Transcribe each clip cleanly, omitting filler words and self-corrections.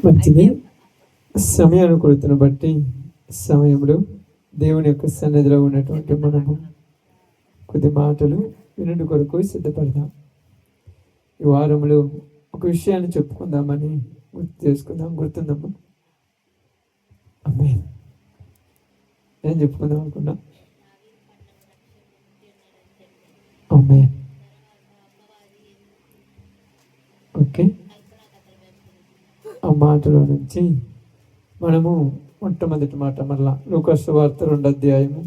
మంచిది. సమయానుకూలతను బట్టి సమయంలో దేవుని యొక్క సన్నిధిలో ఉన్నటువంటి మనము కొద్ది మాటలు వినుడి కొరకు సిద్ధపడదాం. ఈ వారంలో ఒక విషయాన్ని చెప్పుకుందామని గుర్తు చేసుకుందాం. గుర్తుందమ్మా? ఆమేన్. ఏం చెప్పుకుందాం అనుకున్నా? ఆమేన్. ఓకే, ఆ మాటలో నుంచి మనము మొట్టమొదటి మాట మరలా లూకా సువార్త 2వ అధ్యాయము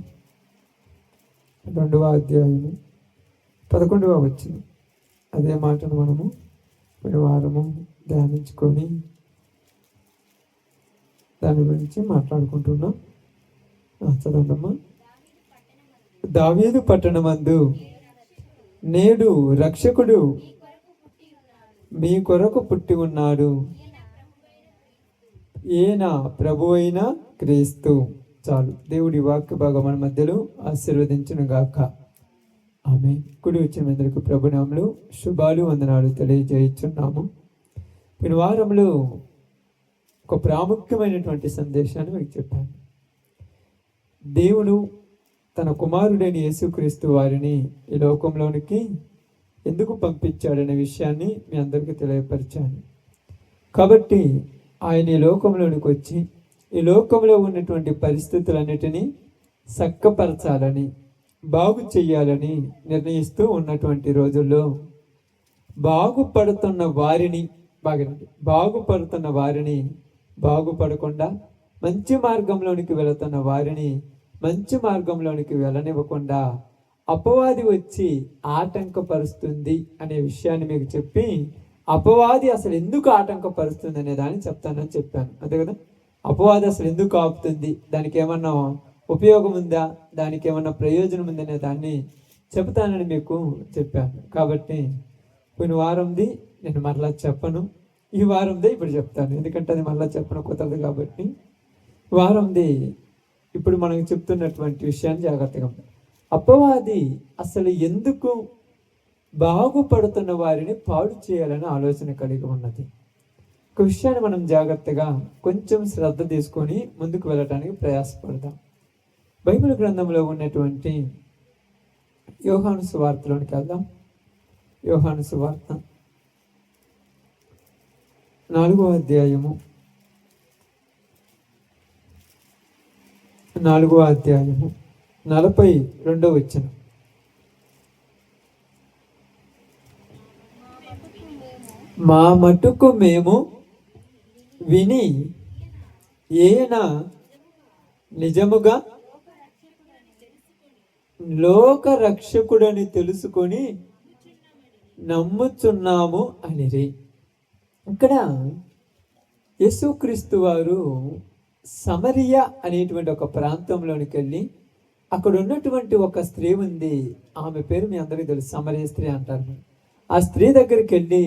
11వ వచనం. అదే మాటను మనము ఈ వారము ధ్యానించుకొని దాని గురించి మాట్లాడుకుంటున్నాం. చదవండమ్మా. దావీదు పట్టణమందు నేడు రక్షకుడు మీ కొరకు పుట్టి ఉన్నాడు, ఈయన ప్రభు అయిన క్రీస్తు. చాలు. దేవుడి వాక్య భాగం మన మధ్యలో ఆశీర్వదించును గాక. ఆమె కుడి వచ్చిన అందరికీ ప్రభునామములు శుభాలు వందనాలు తెలియజేయుచున్నాము. ఈ వారంలో ఒక ప్రాముఖ్యమైనటువంటి సందేశాన్ని మీకు చెప్పాను. దేవుడు తన కుమారుడైన యేసుక్రీస్తు వారిని ఈ లోకంలోనికి ఎందుకు పంపించాడనే విషయాన్ని మీ అందరికీ తెలియపరిచాను. కాబట్టి ఆయన ఈ లోకంలోనికి వచ్చి ఈ లోకంలో ఉన్నటువంటి పరిస్థితులన్నిటినీ చక్కపరచాలని, బాగు చెయ్యాలని నిర్ణయిస్తూ ఉన్నటువంటి రోజుల్లో బాగుపడుతున్న వారిని బాగుపడకుండా మంచి మార్గంలోనికి వెళుతున్న వారిని మంచి మార్గంలోనికి వెళ్ళనివ్వకుండా అపవాది వచ్చి ఆటంకపరుస్తుంది అనే విషయాన్ని మీకు చెప్పి, అపవాది అసలు ఎందుకు ఆటంకపరుస్తుంది అనే దాన్ని చెప్తానని చెప్పాను. అంతే కదా? అపవాది అసలు ఎందుకు ఆపుతుంది, దానికి ఏమన్నా ఉపయోగం ఉందా, దానికి ఏమన్నా ప్రయోజనం ఉందనే దాన్ని చెప్తానని మీకు చెప్పాను. కాబట్టి పోయిన వారంది నేను మరలా చెప్పను, ఈ వారందే ఇప్పుడు చెప్తాను. ఎందుకంటే అది మరలా చెప్పను కుదరదు. కాబట్టి వారంది ఇప్పుడు మనకు చెప్తున్నటువంటి విషయాన్ని జాగ్రత్తగా, అపవాది అసలు ఎందుకు బాగుపడుతున్న వారిని పాడు చేయాలని ఆలోచన కలిగి ఉన్నది. ఒక విషయాన్ని మనం జాగ్రత్తగా కొంచెం శ్రద్ధ తీసుకొని ముందుకు వెళ్ళటానికి ప్రయాసపడదాం. బైబిల్ గ్రంథంలో ఉన్నటువంటి యోహాను సువార్తలోనికి వెళ్దాం. యోహాను సువార్త 4వ అధ్యాయము 42వ వచనం. మా మటుకు మేము విని ఈయన నిజముగా లోక రక్షకుడని తెలుసుకొని నమ్ముచున్నాము అనిరి. ఇక్కడ యేసుక్రీస్తు వారు సమరియా అనేటువంటి ఒక ప్రాంతంలోనికి వెళ్ళి అక్కడ ఉన్నటువంటి ఒక స్త్రీ ఉంది. ఆమె పేరు మీ అందరికీ తెలుసు, సమరయ స్త్రీ అంటారు. ఆ స్త్రీ దగ్గరికి వెళ్ళి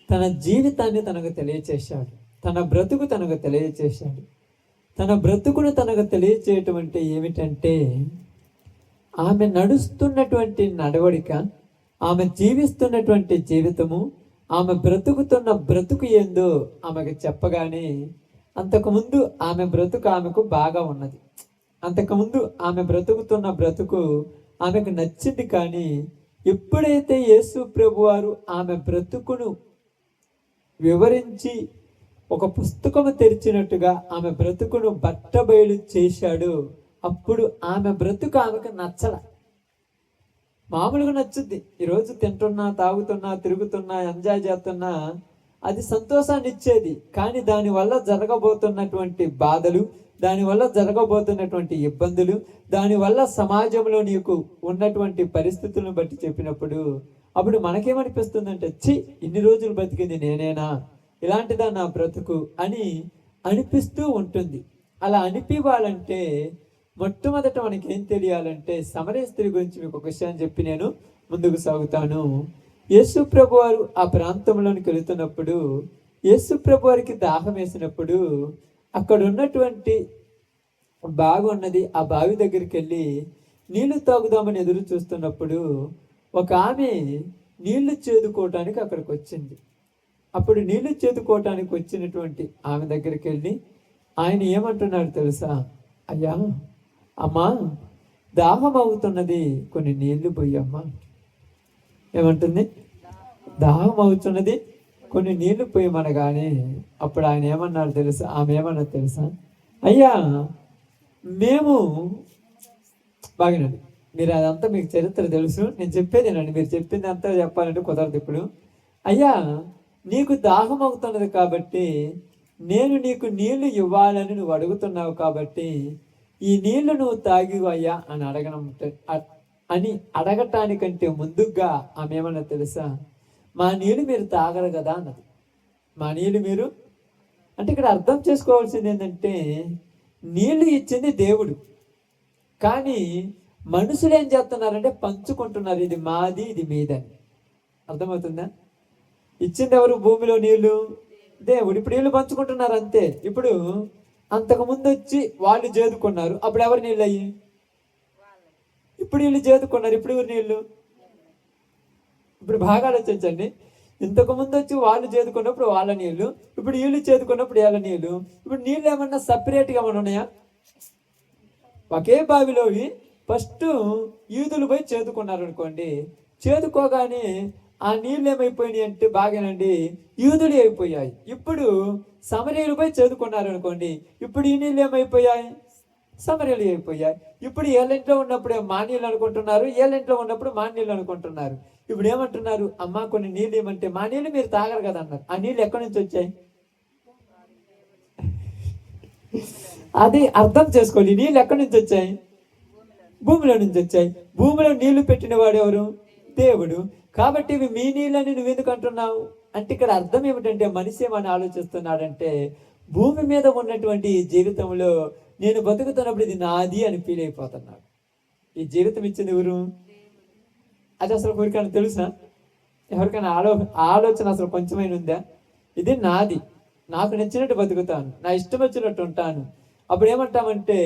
తన జీవితాన్ని తనకు తెలియచేశాడు, తన బ్రతుకు తనకు తెలియచేశాడు. తన బ్రతుకును తనకు తెలియచేయటం అంటే ఏమిటంటే, ఆమె నడుస్తున్నటువంటి నడవడిక, ఆమె జీవిస్తున్నటువంటి జీవితము, ఆమె బ్రతుకుతున్న బ్రతుకు ఏందో ఆమెకు చెప్పగానే, అంతకుముందు ఆమె బ్రతుకు ఆమెకు బాగా ఉన్నది, అంతకుముందు ఆమె బ్రతుకుతున్న బ్రతుకు ఆమెకు నచ్చింది. కానీ ఎప్పుడైతే యేసు ప్రభువారు ఆమె బ్రతుకును వివరించి ఒక పుస్తకము తెరిచినట్టుగా ఆమె బ్రతుకును బట్టబయలు చేశాడు, అప్పుడు ఆమె బ్రతుకు ఆమెకు నచ్చల. మామూలుగా నచ్చుద్ది. ఈరోజు తింటున్నా, తాగుతున్నా, తిరుగుతున్నా, ఎంజాయ్ చేస్తున్నా, అది సంతోషాన్ని ఇచ్చేది. కానీ దానివల్ల జరగబోతున్నటువంటి బాధలు, దానివల్ల జరగబోతున్నటువంటి ఇబ్బందులు, దానివల్ల సమాజంలో నీకు ఉన్నటువంటి పరిస్థితులను బట్టి చెప్పినప్పుడు అప్పుడు మనకేమనిపిస్తుందంటే, ఇన్ని రోజులు బతికింది నేనేనా, ఇలాంటిదా నా బ్రతుకు అని అనిపిస్తూ ఉంటుంది. అలా అనిపివ్వాలంటే మొట్టమొదట మనకి ఏం తెలియాలంటే, సమరయ స్త్రీ గురించి మీకు ఒక విషయాన్ని చెప్పి నేను ముందుకు సాగుతాను. యేసు ప్రభు వారు ఆ ప్రాంతంలోనికి వెళుతున్నప్పుడు, యేసు ప్రభు వారికి దాహం వేసినప్పుడు అక్కడ ఉన్నటువంటి బావి ఉన్నది, ఆ బావి దగ్గరికి వెళ్ళి నీళ్లు తాగుదామని ఎదురు చూస్తున్నప్పుడు ఒక ఆమె నీళ్లు చేదుకోవటానికి అక్కడికి వచ్చింది. అప్పుడు నీళ్లు చేదుకోవటానికి వచ్చినటువంటి ఆమె దగ్గరికి వెళ్ళి ఆయన ఏమంటున్నాడు తెలుసా? అయ్యా, అమ్మా, దాహం అవుతున్నది, కొన్ని నీళ్లు పోయమ్మా. ఏమంటుంది? దాహం అవుతున్నది, కొన్ని నీళ్లు పోయమనగానే అప్పుడు ఆయన ఏమన్నాడు తెలుసా? ఆమె ఏమన్నది తెలుసా? అయ్యా, మేము బాగినండి, మీరు అదంతా మీకు చరిత్ర తెలుసు, నేను చెప్పేదేనండి, మీరు చెప్పింది అంతా చెప్పాలంటే కుదరదు ఇప్పుడు. అయ్యా, నీకు దాహం అవుతున్నది కాబట్టి నేను నీకు నీళ్లు ఇవ్వాలని నువ్వు అడుగుతున్నావు కాబట్టి ఈ నీళ్లు నువ్వు తాగి అయ్యా అని అడగటానికంటే ముందుగా ఆమె ఏమన్నా తెలుసా? మా నీళ్ళు మీరు తాగరు కదా అన్నది. మా నీళ్ళు మీరు అంటే ఇక్కడ అర్థం చేసుకోవాల్సింది ఏంటంటే, నీళ్లు ఇచ్చింది దేవుడు, కానీ మనుషులు ఏం చేస్తున్నారంటే పంచుకుంటున్నారు, ఇది మాది ఇది మీదని. అర్థమవుతుందా? ఇచ్చింది ఎవరు? భూమిలో నీళ్లు దేవుడు. ఇప్పుడు నీళ్లు పంచుకుంటున్నారు అంతే. ఇప్పుడు అంతకుముందు వచ్చి వాళ్ళు చేదుకున్నారు, అప్పుడు ఎవరు నీళ్ళు అయ్యి? ఇప్పుడు వీళ్ళు చేదుకున్నారు, ఇప్పుడు ఎవరు నీళ్ళు? ఇప్పుడు బాగా ఆలోచించండి. ఇంతకు ముందు వచ్చి వాళ్ళు చేదుకున్నప్పుడు వాళ్ళ నీళ్లు, ఇప్పుడు వీళ్ళు చేదుకున్నప్పుడు వీళ్ళ నీళ్లు. ఇప్పుడు నీళ్ళు ఏమన్నా సపరేట్గా ఏమన్నా ఉన్నాయా? ఒకే బావిలోవి ఫస్ట్ యూదులు పోయి చేదుకున్నారు అనుకోండి, చేదుకోగానే ఆ నీళ్ళు ఏమైపోయినాయి అంటే బాగానండి యూదులు అయిపోయాయి. ఇప్పుడు సమరీయులు పోయి చేదుకున్నారు అనుకోండి, ఇప్పుడు ఈ నీళ్ళు ఏమైపోయాయి? సమరీయులు అయిపోయాయి. ఇప్పుడు ఏళ్ళింట్లో ఉన్నప్పుడు మా నీళ్ళు అనుకుంటున్నారు, ఏళ్ళింట్లో ఉన్నప్పుడు మా నీళ్ళు అనుకుంటున్నారు. ఇప్పుడు ఏమంటున్నారు? అమ్మ, కొన్ని నీళ్ళు ఏమంటే మా నీళ్ళు మీరు తాగరు కదా అన్నారు. ఆ నీళ్ళు ఎక్కడి నుంచి వచ్చాయి? అది అర్థం చేసుకోండి. నీళ్ళు ఎక్కడి నుంచి వచ్చాయి? భూమిలో నుంచి వచ్చాయి. భూమిలో నీళ్లు పెట్టిన వాడు ఎవరు? దేవుడు. కాబట్టి ఇవి మీ నీళ్ళని నువ్వెందుకు అంటున్నావు అంటే, ఇక్కడ అర్థం ఏమిటంటే, మనిషి ఏమని ఆలోచిస్తున్నాడంటే, భూమి మీద ఉన్నటువంటి ఈ జీవితంలో నేను బతుకుతున్నప్పుడు ఇది నాది అని ఫీల్ అయిపోతున్నాడు. ఈ జీవితం ఇచ్చింది ఎవరు? అది అసలు ఎవరికైనా తెలుసా? ఎవరికైనా ఆలోచన అసలు కొంచెమైనా ఉందా? ఇది నాది, నాకు నచ్చినట్టు బతుకుతాను, నా ఇష్టం వచ్చినట్టు ఉంటాను. అప్పుడు ఏమంటామంటే,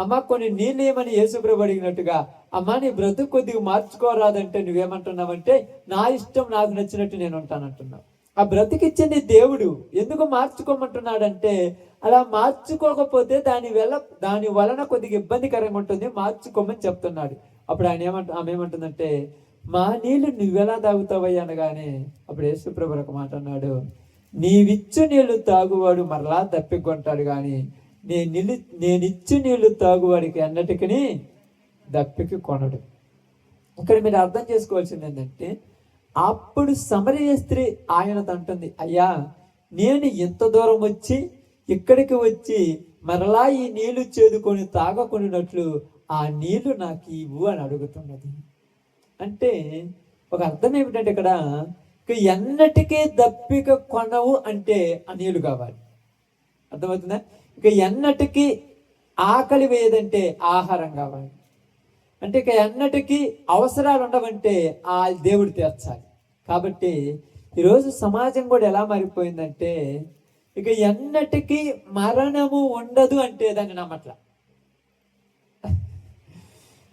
అమ్మ, కొన్ని నీళ్ళు ఏమని యేసుప్రభు అడిగినట్టుగా, అమ్మ, నీ బ్రతుకు కొద్దిగా మార్చుకోరాదంటే నువ్వేమంటున్నావంటే, నా ఇష్టం నాకు నచ్చినట్టు నేను ఉంటానంటున్నావు. ఆ బ్రతికిచ్చింది దేవుడు, ఎందుకు మార్చుకోమంటున్నాడంటే, అలా మార్చుకోకపోతే దాని వలన కొద్దిగా ఇబ్బందికరంగా ఉంటుంది, మార్చుకోమని చెప్తున్నాడు. అప్పుడు ఆమె ఏమంటుందంటే, మా నీళ్ళు నువ్వెలా తాగుతావయ్యా అనగానే అప్పుడు యేసుప్రభు ఒక మాట అన్నాడు, నీవిచ్చు నీళ్లు తాగువాడు మరలా దప్పికొంటాడు, కానీ నేనిచ్చు నీళ్లు తాగువాడికి అన్నటికని దప్పికి కొనడు. ఇక్కడ మీరు అర్థం చేసుకోవాల్సింది ఏంటంటే, అప్పుడు సమరయ స్త్రీ ఆయనతో అంటుంది, అయ్యా, నేను ఎంత దూరం వచ్చి ఇక్కడికి వచ్చి మరలా ఈ నీళ్లు చేదుకొని తాగకొనినట్లు ఆ నీళ్లు నాకు ఇవ్వు అని అడుగుతున్నది. అంటే ఒక అర్థం ఏమిటంటే, ఇక్కడ ఎన్నటికీ దప్పిక కొనవు అంటే ఆ నీళ్లు కావాలి. అర్థమవుతుందా? ఇక ఎన్నటికీ ఆకలి వేయదంటే ఆహారం కావాలి. అంటే ఇక ఎన్నటికీ అవసరాలు ఉండవంటే ఆ దేవుడు తీర్చాలి. కాబట్టి ఈరోజు సమాజం కూడా ఎలా మారిపోయిందంటే, ఇక ఎన్నటికీ మరణము ఉండదు అంటే దాన్ని నమ్మట్ల.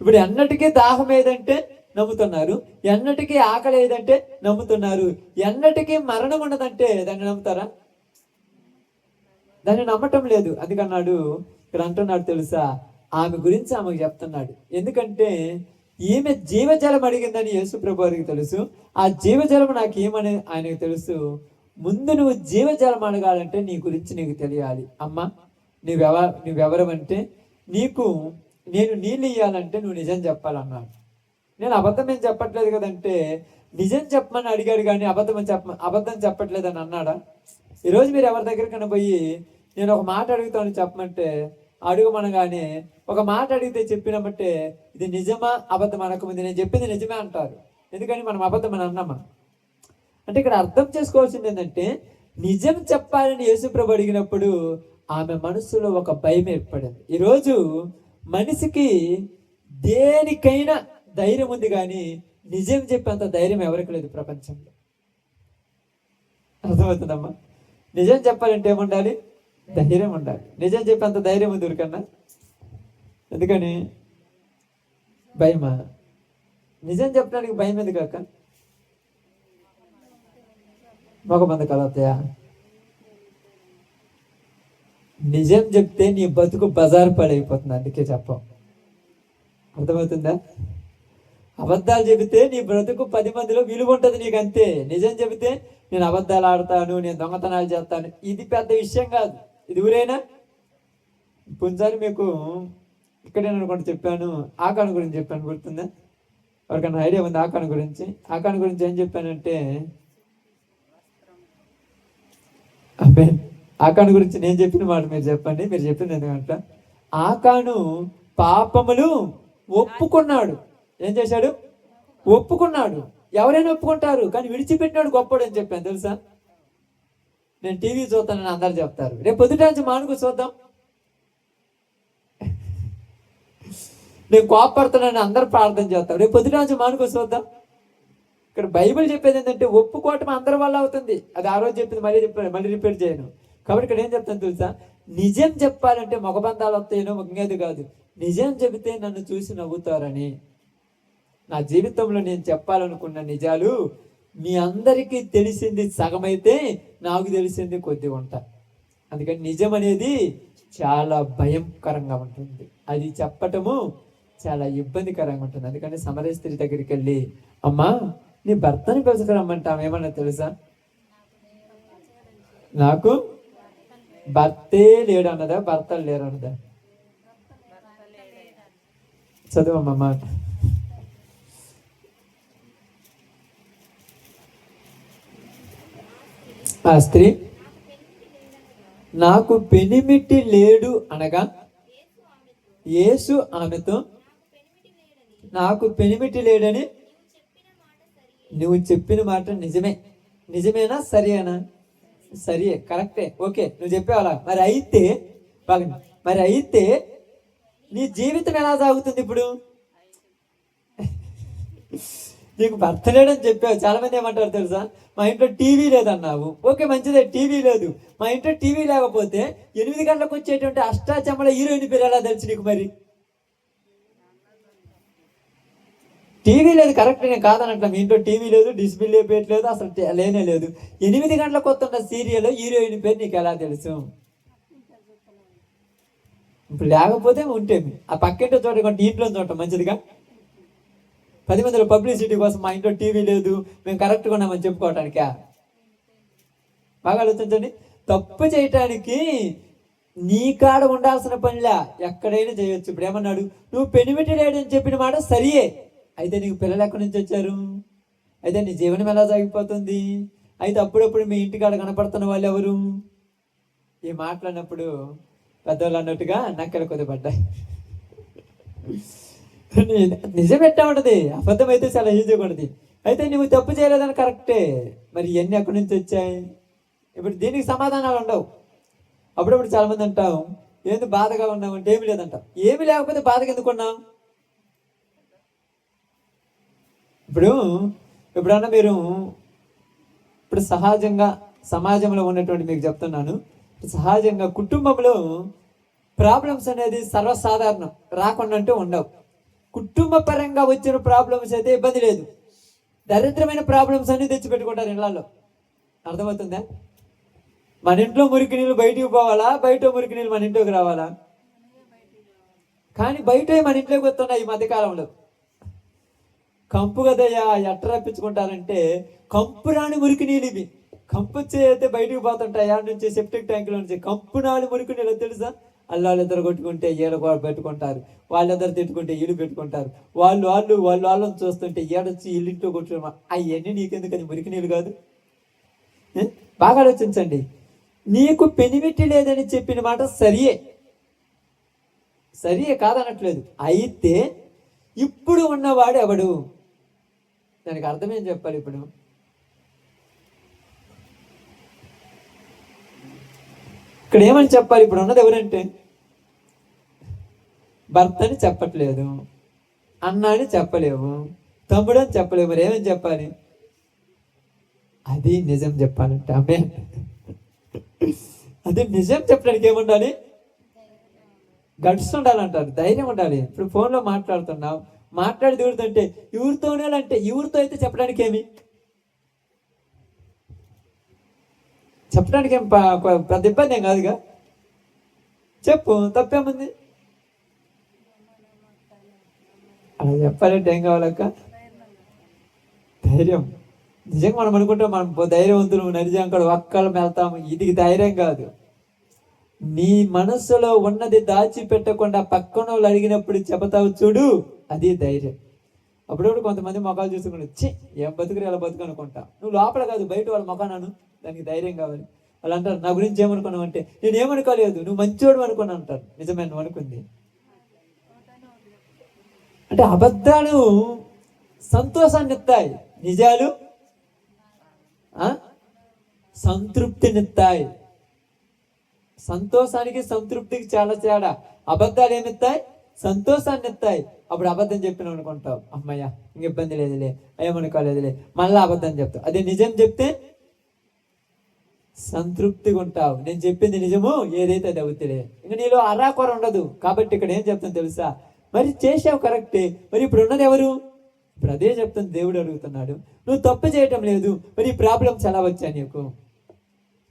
ఇప్పుడు ఎన్నటికీ దాహం ఏదంటే నమ్ముతున్నారు, ఎన్నటికీ ఆకలి ఏదంటే నమ్ముతున్నారు, ఎన్నటికీ మరణం ఉండదంటే దాన్ని నమ్ముతారా? దాన్ని నమ్మటం లేదు. అందుకన్నాడు ఇక్కడ అంటున్నాడు తెలుసా, ఆమె గురించి ఆమెకు చెప్తున్నాడు. ఎందుకంటే ఈమె జీవజలం అడిగిందని యేసుప్రభు వారికి తెలుసు. ఆ జీవజలం నాకు ఏమని ఆయనకు తెలుసు. ముందు నువ్వు జీవజలం అడగాలంటే నీ గురించి నీకు తెలియాలి. అమ్మ, నువ్వెవరమంటే, నేను నీళ్ళు ఇయ్యాలంటే నువ్వు నిజం చెప్పాలన్నాడు. నేను అబద్ధం ఏం చెప్పట్లేదు కదంటే, నిజం చెప్పమని అడిగాడు కానీ అబద్ధం చెప్పట్లేదని అన్నాడా? ఈరోజు మీరు ఎవరి దగ్గరికైనా పోయి నేను ఒక మాట అడుగుతాను చెప్పమంటే, అడుగుమనగానే ఒక మాట అడిగితే చెప్పినబట్టే ఇది నిజమా అబద్ధం అనకముందు నేను చెప్పింది నిజమే అంటారు. ఎందుకని మనం అబద్ధం అని అన్నామా? అంటే ఇక్కడ అర్థం చేసుకోవాల్సింది ఏంటంటే, నిజం చెప్పాలని యేసుప్రభు అడిగినప్పుడు ఆమె మనసులో ఒక భయం ఏర్పడింది. ఈరోజు మనిషికి దేనికైనా ధైర్యం ఉంది, కానీ నిజం చెప్పేంత ధైర్యం ఎవరికి లేదు ప్రపంచంలో. అర్థమవుతుందమ్మా? నిజం చెప్పాలంటే ఏముండాలి? ధైర్యం ఉండాలి. నిజం చెప్పేంత ధైర్యం ఉంది ఎవరికన్నా? ఎందుకని? భయమా? నిజం చెప్పడానికి భయం ఎందుకు కాక? మగ బంధకాలు వస్తాయా? నిజం చెప్తే నీ బతుకు బజారు పడైపోతుంది, అందుకే చెప్పం. అర్థమవుతుందా? అబద్ధాలు చెబితే నీ బ్రతుకు 10 మందిలో విలువ ఉంటుంది నీకు, అంతే. నిజం చెబితే నేను అబద్ధాలు ఆడతాను, నేను దొంగతనాలు చేస్తాను, ఇది పెద్ద విషయం కాదు. ఇది ఊరేనా? కొంచెం మీకు ఇక్కడే అనుకుంటూ చెప్పాను, ఆకాను గురించి చెప్పాను, గుర్తుందా? ఎవరికైనా ఐడియా ఉంది ఆకాను గురించి? ఆకాను గురించి ఏం చెప్పానంటే, ఆకాను గురించి నేను చెప్పిన మాట మీరు చెప్పండి, మీరు చెప్పింది ఎందుకంట. ఆకాను పాపములు ఒప్పుకున్నాడు. ఏం చేశాడు? ఒప్పుకున్నాడు. ఎవరైనా ఒప్పుకుంటారు, కానీ విడిచిపెట్టినాడు గొప్పడు అని చెప్పాను, తెలుసా? నేను టీవీ చూస్తానని అందరు చెప్తారు, రేపు పొద్దుట నుంచి మానుకు చూద్దాం. నేను కోపడుతున్నాను అందరు ప్రార్థన చేస్తాం, రేపు పొద్దుట నుంచి మానుకు చూద్దాం. ఇక్కడ బైబిల్ చెప్పేది ఏంటంటే ఒప్పుకోవటం అందరి వల్ల అవుతుంది. అది ఆ రోజు చెప్పింది, మళ్ళీ రిపీట్ చేయను. కాబట్టి ఇక్కడ ఏం చెప్తాను తెలుసా? నిజం చెప్పాలంటే మగబంధాలు వస్తాయేనో ఇంకేది కాదు, నిజం చెబితే నన్ను చూసి నవ్వుతారని. నా జీవితంలో నేను చెప్పాలనుకున్న నిజాలు మీ అందరికీ తెలిసింది సగమైతే నాకు తెలిసింది కొద్దిగా ఉంటా. అందుకని నిజం అనేది చాలా భయంకరంగా ఉంటుంది, అది చెప్పటము చాలా ఇబ్బందికరంగా ఉంటుంది. అందుకని సమరయ స్త్రీ దగ్గరికి వెళ్ళి, అమ్మా నీ భర్తని పిలుచుకురమ్మంటాం, ఏమన్నా తెలుసా? నాకు భర్తే లేడు అన్నదా, భర్తలు లేరు అన్నదా? చదువమ్మా మాట. ఆ స్త్రీ, నాకు పెనిమిటి లేడు అనగా యేసు ఆమెతో, నాకు పెనిమిటి లేడని నువ్వు చెప్పిన మాట నిజమే. నిజమేనా? సరేనా? సరే, కరెక్టే, ఓకే, నువ్వు చెప్పేవాళ్ళ. మరి అయితే నీ జీవితం ఎలా సాగుతుంది ఇప్పుడు? నీకు భర్త లేడని చెప్పావు. చాలా మంది ఏమంటారు తెలుసా? మా ఇంట్లో టీవీ లేదన్నావు, ఓకే మంచిదే, టీవీ లేదు. మా ఇంట్లో టీవీ లేకపోతే 8 గంటలకు వచ్చేటువంటి అష్టాచమ్మల హీరోయిన్ పేరు ఎలా తెలుసు నీకు? మరి టీవీ లేదు, కరెక్ట్, నేను కాదనట్లా. మీ ఇంట్లో టీవీ లేదు, డిస్ప్లే పెట్టలేదు, అసలు లేనే లేదు. 8 గంటలకు వస్తున్న సీరియల్ హీరోయిన్ పేరు నీకు ఎలా తెలుసు? ఇప్పుడు లేకపోతే ఉంటే ఆ పక్కింటో చోట ఇంట్లో చూడటం మంచిదిగా. 10 మందిలో పబ్లిసిటీ కోసం మా ఇంట్లో టీవీ లేదు, మేము కరెక్ట్గా ఉన్నామని చెప్పుకోవటానికా? బాగా ఆలోచించండి. తప్పు చేయటానికి నీ కాడ ఉండాల్సిన పనిలా ఎక్కడైనా చేయొచ్చు. ఇప్పుడు ఏమన్నాడు? నువ్వు పెనిమిటి లేడని చెప్పిన మాట సరియే, అయితే నీకు పిల్లలు ఎక్కడి నుంచి వచ్చారు? అయితే నీ జీవనం ఎలా సాగిపోతుంది? అయితే అప్పుడప్పుడు మీ ఇంటికాడ కనపడుతున్న వాళ్ళు ఎవరు? ఈ మాట్లాడినప్పుడు పెద్దవాళ్ళు అన్నట్టుగా నక్కలు కొద్దిపడ్డాయి. నిజం ఎట్టా ఉంటుంది, అబద్ధం అయితే చాలా ఈజీగా ఉంటుంది. అయితే నువ్వు తప్పు చేయలేదని కరెక్టే, మరి ఇవన్నీ ఎక్కడి నుంచి వచ్చాయి? ఇప్పుడు దీనికి సమాధానాలు ఉండవు. అప్పుడప్పుడు చాలా మంది అంటాం, ఏంది బాధగా ఉన్నావు అంటే ఏమి లేదంటాం. ఏమి లేకపోతే బాధగా ఎందుకు ఉన్నాం? ఎప్పుడన్నా మీరు ఇప్పుడు సహజంగా సమాజంలో ఉన్నటువంటి మీకు చెప్తున్నాను, సహజంగా కుటుంబంలో ప్రాబ్లమ్స్ అనేది సర్వసాధారణం, రాకుండా అంటే ఉండవు. కుటుంబ పరంగా వచ్చిన ప్రాబ్లమ్స్ అయితే ఇబ్బంది లేదు. దరిద్రమైన ప్రాబ్లమ్స్ అన్ని తెచ్చిపెట్టుకుంటారు ఇళ్లలో. అర్థమవుతుందా? మన ఇంట్లో మురికి నీళ్ళు బయటికి పోవాలా, బయట మురికి నీళ్ళు మన ఇంట్లోకి రావాలా? కానీ బయట మన ఇంట్లోకి వస్తున్నాయి ఈ మధ్యకాలంలో. కంపు కదయ్యా, ఎట్ట రప్పించుకుంటారంటే కంపు రాని మురికి నీళ్ళు ఇవి. కంపు అయితే బయటికి పోతుంటాయి ఆడ నుంచి, సెప్టిక్ ట్యాంకుల నుంచి. కంపు రాని మురికి నీళ్ళు తెలుసా? అల్లాళ్ళిద్దరు కొట్టుకుంటే ఈడ పెట్టుకుంటారు, వాళ్ళిద్దరు తిట్టుకుంటే ఇల్లు పెట్టుకుంటారు, వాళ్ళని చూస్తుంటే ఏడొచ్చి ఇల్లుంటో కొట్టుకున్నా. అవన్నీ నీకెందుకు? అది మురికి నీళ్ళు కాదు. బాగా ఆలోచించండి. నీకు పెనిమిటి లేదని చెప్పిన మాట సరియే కాదనట్లేదు. అయితే ఇప్పుడు ఉన్నవాడు ఎవడు? దానికి అర్థమేం చెప్పాలి? ఇప్పుడు ఇక్కడ ఏమని చెప్పాలి? ఇప్పుడు ఉన్నది ఎవరంటే భర్త అని చెప్పట్లేదు, అన్న అని చెప్పలేవు, తమ్ముడు అని చెప్పలేవు. మరి ఏమని చెప్పాలి? అది నిజం చెప్పాలంటే ఆమె. అది నిజం చెప్పడానికి ఏముండాలి? గట్స్ ఉండాలంటారు, ధైర్యం ఉండాలి. ఇప్పుడు ఫోన్లో మాట్లాడుతున్నావు, మాట్లాడి దిగుతుంటే ఎవరితోనే అంటే ఎవరితో అయితే చెప్పడానికి ఏమి? చెప్పడానికి ఏం పెద్ద ఇబ్బంది ఏం కాదుగా, చెప్పు, తప్పేముంది. అలా చెప్పాలంటే ఏం కావాలక్క? ధైర్యం. నిజంగా మనం అనుకుంటాం మనం ధైర్యవంతులు, నడిజాంకడు ఒక్కళ్ళు వెళ్తాము, ఇది ధైర్యం కాదు. నీ మనస్సులో ఉన్నది దాచిపెట్టకుండా పక్కన వాళ్ళు అడిగినప్పుడు చెబుతావు చూడు, అది ధైర్యం. అప్పుడప్పుడు కొంతమంది మొఖాలు చూసుకుని చి ఏం బతుకురు ఎలా బతుకు అనుకుంటా. నువ్వు లోపల కాదు బయట వాళ్ళ మొఖానాను, దానికి ధైర్యం కావాలి. వాళ్ళు అంటారు నా గురించి ఏమనుకున్నావు అంటే నేను ఏమనుకోలేదు, నువ్వు మంచోడు అనుకుని అంటారు. నిజమే, నువ్వు అనుకుంది. అంటే అబద్ధాలు సంతోషాన్ని ఇస్తాయి, నిజాలు సంతృప్తినిస్తాయి. సంతోషానికి సంతృప్తికి చాలా తేడా. అబద్ధాలు ఏమిస్తాయి? సంతోషాన్ని ఇస్తాయి. అప్పుడు అబద్ధం చెప్పిన అనుకుంటావు, అమ్మయ్య ఇంక ఇబ్బంది లేదులే, ఏమనుకోలేదులే, మళ్ళీ అబద్ధం చెప్తావు. అదే నిజం చెప్తే సంతృప్తిగా ఉంటావు. నేను చెప్పింది నిజము, ఏదైతే అది అవుతులే, ఇంక నీలో అరాకొర ఉండదు. కాబట్టి ఇక్కడ ఏం చెప్తాను తెలుసా? మరి చేసావు కరెక్టే, మరి ఇప్పుడు ఉన్నది ఎవరు? ఇప్పుడు అదే చెప్తాను, దేవుడు అడుగుతున్నాడు. నువ్వు తప్పు చేయటం లేదు, మరి ప్రాబ్లమ్స్ ఎలా వచ్చాయి నీకు?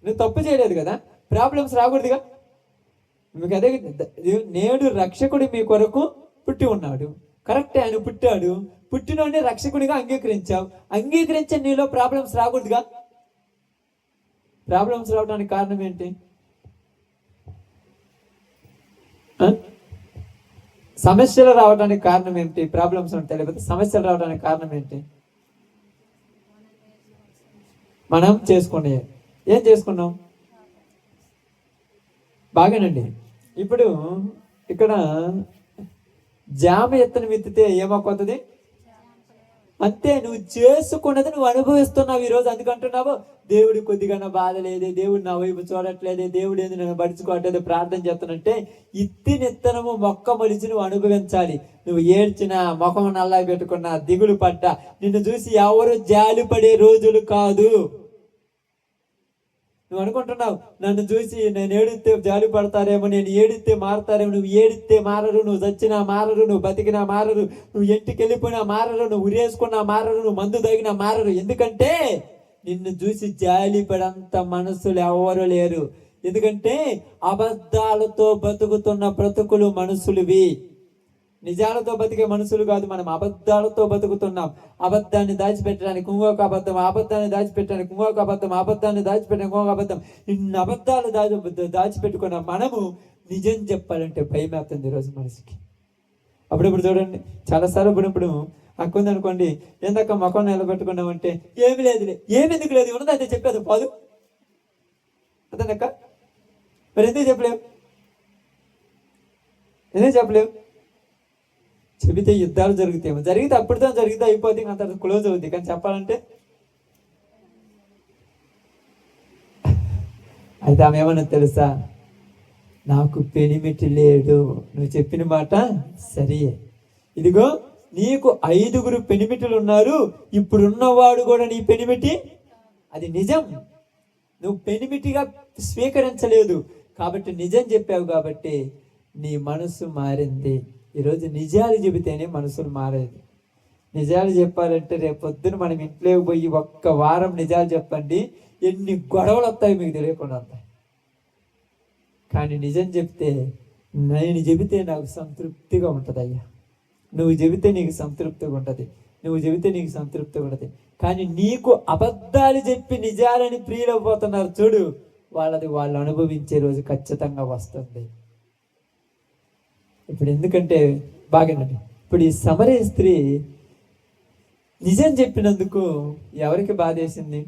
నువ్వు తప్పు చేయలేదు కదా, ప్రాబ్లమ్స్ రాకూడదుగా. మీకు అదే, నేడు రక్షకుడు మీ కొరకు పుట్టి ఉన్నాడు, కరెక్టే, ఆయన పుట్టాడు. పుట్టినోడిని రక్షకుడిగా అంగీకరించావు, అంగీకరించే నీలో ప్రాబ్లమ్స్ రాకూడదుగా. ప్రాబ్లమ్స్ రావడానికి కారణం ఏంటి? సమస్యలు రావడానికి కారణం ఏంటి? ప్రాబ్లమ్స్ తెలియదు, సమస్యలు రావడానికి కారణం ఏంటి? మనం చేసుకునే ఏం చేసుకున్నాం? బాగానండి. ఇప్పుడు ఇక్కడ జామ ఎత్తను విత్తితే ఏమవుతుంది? అంతే, నువ్వు చేసుకున్నది నువ్వు అనుభవిస్తున్నావు ఈరోజు. అందుకంటున్నావు దేవుడి కొద్దిగా బాధ లేదే, దేవుడు నా వైపు చూడట్లేదే, దేవుడు ఏంది నన్ను పడుచుకోవట్లేదు, ప్రార్థన చేస్తానంటే ఇత్తినిత్తనము మొక్క మొలిచి నువ్వు అనుభవించాలి. నువ్వు ఏడ్చినా, ముఖం నల్లా పెట్టుకున్నా, దిగులు పడ్డా, నిన్ను చూసి ఎవరు జాలి పడే రోజులు కాదు. నువ్వు అనుకుంటున్నావు నన్ను చూసి నేను ఏడిస్తే జాలి పడతారేమో, నేను ఏడిస్తే మారతారేమో. నువ్వు ఏడిస్తే మారరు, నువ్వు చచ్చినా మారరు, నువ్వు బతికినా మారరు, నువ్వు ఇంటికి వెళ్ళిపోయినా మారరు, నువ్వు ఉరేసుకున్నా మారరు, నువ్వు మందు తాగినా మారరు. ఎందుకంటే నిన్ను చూసి జాలి పడంత మనసులు ఎవరు లేరు. ఎందుకంటే అబద్ధాలతో బతుకుతున్న బ్రతుకులు మనుషులువి, నిజాలతో బతికే మనుషులు కాదు. మనం అబద్ధాలతో బతుకుతున్నాం. అబద్ధాన్ని దాచిపెట్టడానికి ఇంకొక అబద్ధం, అబద్ధాన్ని దాచిపెట్టడానికి ఇంకొక అబద్ధం, అబద్ధాన్ని దాచిపెట్టడానికి ఇంకొక అబద్ధం. ఇన్ని అబద్ధాలు దాచిపెట్టుకున్న మనము నిజం చెప్పాలంటే భయం వేస్తుంది ఈరోజు మనిషికి. అప్పుడప్పుడు చూడండి, చాలాసార్లు ఇప్పుడు అక్కుంది అనుకోండి, ఏందక్క ముఖం నిలబెట్టుకున్నామంటే ఏమి లేదులే, ఏమి ఎందుకు లేదు, ఉన్నదంటే చెప్పేది పోదు అదనక్క. మరి ఎందుకు చెప్పలేవు? ఎందుకు చెప్పలేవు? చెబితే యుద్ధాలు జరుగుతాయేమో, జరిగితే అప్పటితో జరిగితే అయిపోతే అంత క్లోజ్ అవుతుంది. కానీ చెప్పాలంటే అయితే ఆమె ఏమన్నా తెలుసా? నాకు పెనిమిటి లేడు, నువ్వు చెప్పిన మాట సరియే, ఇదిగో నీకు 5 పెనిమిటులు ఉన్నారు, ఇప్పుడున్నవాడు కూడా నీ పెనిమిటి, అది నిజం. నువ్వు పెనిమిటిగా స్వీకరించలేదు కాబట్టి నిజం చెప్పావు, కాబట్టి నీ మనసు మారింది. ఈరోజు నిజాలు చెబితేనే మనసులు మారేది. నిజాలు చెప్పాలంటే రేపు పొద్దున మనం ఇంట్లోకి పోయి ఒక్క వారం నిజాలు చెప్పండి, ఎన్ని గొడవలు వస్తాయి మీకు తెలియకుండా వస్తాయి. కానీ నిజం చెప్తే, నేను చెబితే నాకు సంతృప్తిగా ఉంటుంది అయ్యా, నువ్వు చెబితే నీకు సంతృప్తిగా ఉంటుంది, నువ్వు చెబితే నీకు సంతృప్తిగా ఉంటుంది. కానీ నీకు అబద్ధాలు చెప్పి నిజాలని ప్రియులైపోతున్నారు చూడు, వాళ్ళది వాళ్ళు అనుభవించే రోజు ఖచ్చితంగా వస్తుంది. ఇప్పుడు ఎందుకంటే బాగానండి, ఇప్పుడు ఈ సమరయ స్త్రీ నిజం చెప్పినందుకు ఎవరికి బాధేసింది?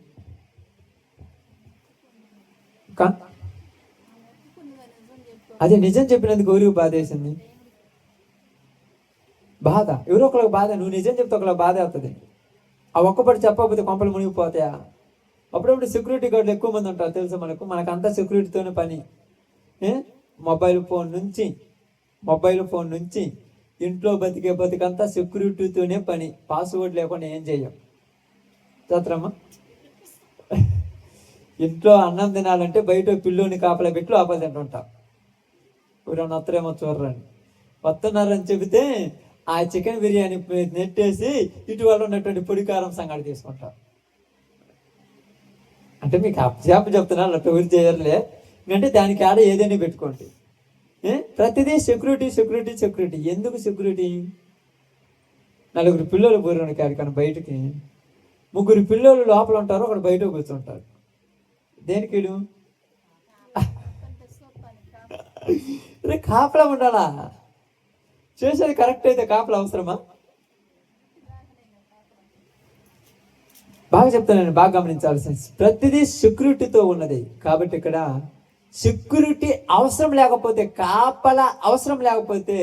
అదే నిజం చెప్పినందుకు ఎవరికి బాధేసింది? బాధ, ఎవరో ఒకరికి బాధ. నువ్వు నిజం చెప్తే ఒకరికి బాధ అవుతుంది. ఆ ఒక్కపడి చెప్పకపోతే కొంపలు మునిగిపోతాయా? అప్పుడప్పుడు సెక్యూరిటీ గార్డులు ఎక్కువ మంది ఉంటారు తెలుసా మనకు. మనకంతా సెక్యూరిటీతోనే పని. మొబైల్ ఫోన్ నుంచి ఇంట్లో బతికంతా సెక్యూరిటీతోనే పని. పాస్వర్డ్ లేకుండా ఏం చెయ్యం. చత్రమ్మా, ఇంట్లో అన్నం తినాలంటే బయట పిల్లోని కాపలా పెట్టి లోపల తింటుంటాం. ఎవరైనా వస్తారేమో చూడరండి, వస్తున్నారని చెబితే ఆ చికెన్ బిర్యానీ నెట్టేసి ఇటీవల ఉన్నటువంటి పొడికారం సంగతి తీసుకుంటాం. అంటే మీకు అప్పు చెప్తున్నాను, అట్లా ఊరి చేయర్లే. అంటే దానికి ఆడ ఏదైనా పెట్టుకోండి. ప్రతిదీ సెక్యూరిటీ సెక్యూరిటీ సెక్యూరిటీ. ఎందుకు సెక్యూరిటీ? 4 పిల్లలు పోయిన కాదు కానీ బయటికి 3 పిల్లలు లోపల ఉంటారు, ఒకడు బయట కూర్చుంటారు. దేనికి వీడు? కాపలా ఉండాలా? చేసేది కరెక్ట్ అయితే కాపలా అవసరమా? బాగా చెప్తానండి, బాగా గమనించాల్సిన. ప్రతిదీ సెక్యూరిటీతో ఉన్నది. కాబట్టి ఇక్కడ సెక్యూరిటీ అవసరం లేకపోతే, కాపలా అవసరం లేకపోతే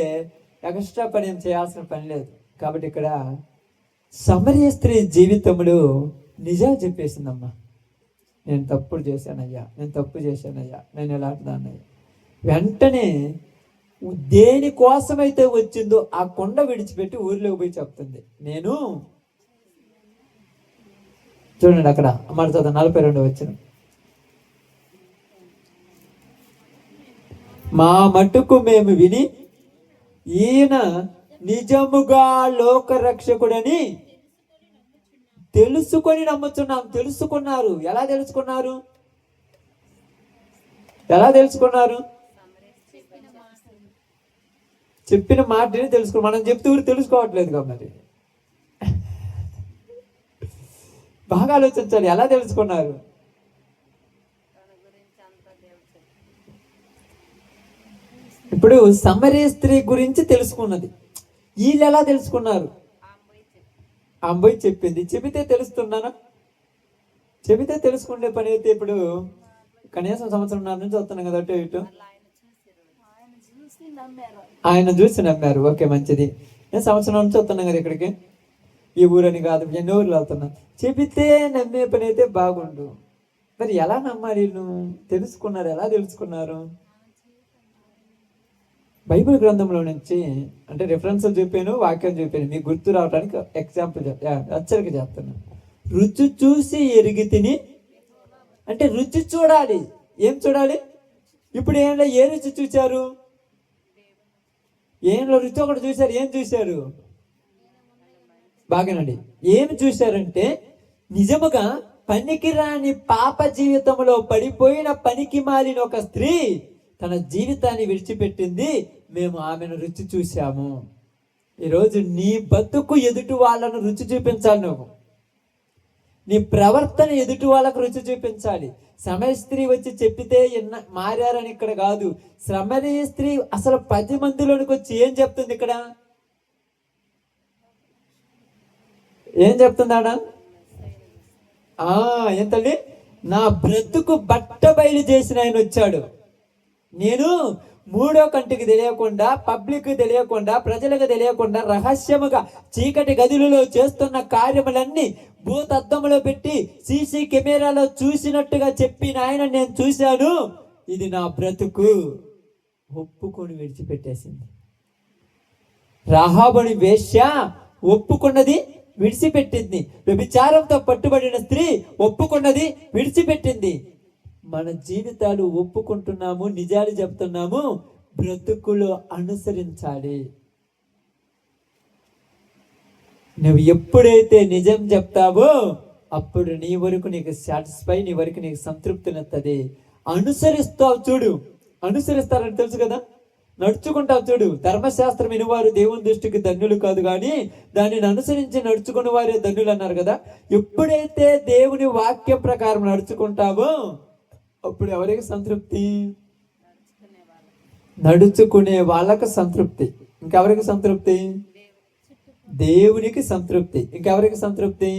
ఎక్స్ట్రా పని ఏం చేయాల్సిన పని లేదు. కాబట్టి ఇక్కడ సమరయ స్త్రీ జీవితంలో నిజాలు చెప్పేసిందమ్మా. నేను తప్పుడు చేశానయ్యా, నేను తప్పు చేశానయ్యా, నేను ఎలాంటిదాన్నయ్యా. వెంటనే దేనికోసమైతే వచ్చిందో ఆ కొండ విడిచిపెట్టి ఊరిలోకి పోయి చెప్తుంది. నేను చూడండి అక్కడ మాట 42 వచ్చిన, మా మట్టుకు మేము విని ఈయన నిజముగా లోకరక్షకుడని తెలుసుకొని నమ్ముతున్నాం. తెలుసుకున్నారు. ఎలా తెలుసుకున్నారు? చెప్పిన మాటని తెలుసుకున్నారు. మనం చెప్తూ తెలుసుకోవట్లేదు కాబట్టి బాగా ఆలోచించాలి. ఎలా తెలుసుకున్నారు? ఇప్పుడు సమరయ స్త్రీ గురించి తెలుసుకున్నది. వీళ్ళు ఎలా తెలుసుకున్నారు? అమ్మాయి చెప్పింది. చెబితే తెలుస్తున్నానా? చెబితే తెలుసుకునే పని అయితే ఇప్పుడు కనీసం సంవత్సరంన్నర నుంచి వస్తున్నాం కదా అటు ఇటు. ఆయన చూసి నమ్మారు. ఓకే, మంచిది. నేను సంవత్సరం నుంచి వస్తున్నాం కదా ఇక్కడికి. ఈ ఊరని కాదు, ఎన్ని ఊర్లు వెళ్తున్నా. చెబితే నమ్మే పని అయితే బాగుండు. మరి ఎలా నమ్మాలి? వీళ్ళు తెలుసుకున్నారు. ఎలా తెలుసుకున్నారు? బైబిల్ గ్రంథంలో నుంచి అంటే రిఫరెన్స్లు చెప్పాను, వాక్యం చెప్పాను. మీకు గుర్తు రావడానికి ఎగ్జాంపుల్ హెచ్చరిక చెప్తున్నాను. రుచి చూసి ఎరిగి తిని అంటే రుచి చూడాలి. ఏం చూడాలి? ఇప్పుడు ఏంలో ఏ రుచి చూశారు? ఏంలో రుచి ఒకటి చూశారు. ఏం చూశారు? బాగానండి. ఏమి చూశారంటే నిజముగా పనికిరాని పాప జీవితంలో పడిపోయిన పనికి మాలిన ఒక స్త్రీ తన జీవితాన్ని విడిచిపెట్టింది. మేము ఆమెను రుచి చూశాము. ఈరోజు నీ బతుకు ఎదుటి వాళ్ళను రుచి చూపించాలి. నువ్వు నీ ప్రవర్తన ఎదుటి వాళ్ళకు రుచి చూపించాలి. సమరయ స్త్రీ వచ్చి చెప్పితే మారారని ఇక్కడ కాదు. సమరయ స్త్రీ అసలు 10 మందిలోనికి వచ్చి ఏం చెప్తుంది? ఇక్కడ ఏం చెప్తుందాడా? ఏంటండి? నా బ్రతుకు బట్ట బయలు చేసిన ఆయన వచ్చాడు. నేను 3వ కంటికి తెలియకుండా, పబ్లిక్ తెలియకుండా, ప్రజలకు తెలియకుండా రహస్యముగా చీకటి గదులలో చేస్తున్న కార్యములన్నీ భూతద్దంలో పెట్టి సీసీ కెమెరాలో చూసినట్టుగా చెప్పిన ఆయన నేను చూశాను. ఇది నా బ్రతుకు. ఒప్పుకొని విడిచిపెట్టేసింది. రాహాబుని వేశ్య ఒప్పుకున్నది, విడిచిపెట్టింది. వ్యభిచారంతో పట్టుబడిన స్త్రీ ఒప్పుకున్నది, విడిచిపెట్టింది. మన జీవితాలు ఒప్పుకుంటున్నాము, నిజాలు చెప్తున్నాము, బ్రతుకులో అనుసరించాలి. నువ్వు ఎప్పుడైతే నిజం చెప్తావో అప్పుడు నీ వరకు నీకు సాటిస్ఫై, నీ వరకు నీకు సంతృప్తినిస్తుంది. అనుసరిస్తావు చూడు. అనుసరిస్తారని తెలుసు కదా, నడుచుకుంటావు చూడు. ధర్మశాస్త్రం వినివారు దేవుని దృష్టికి ధన్యులు కాదు కానీ దానిని అనుసరించి నడుచుకుని వారే ధన్యులు అన్నారు కదా. ఎప్పుడైతే దేవుని వాక్యం ప్రకారం నడుచుకుంటావో అప్పుడు ఎవరికి సంతృప్తి? నడుచుకునే వాళ్ళకు సంతృప్తి. ఇంకెవరికి సంతృప్తి? దేవునికి సంతృప్తి. ఇంకెవరికి సంతృప్తి?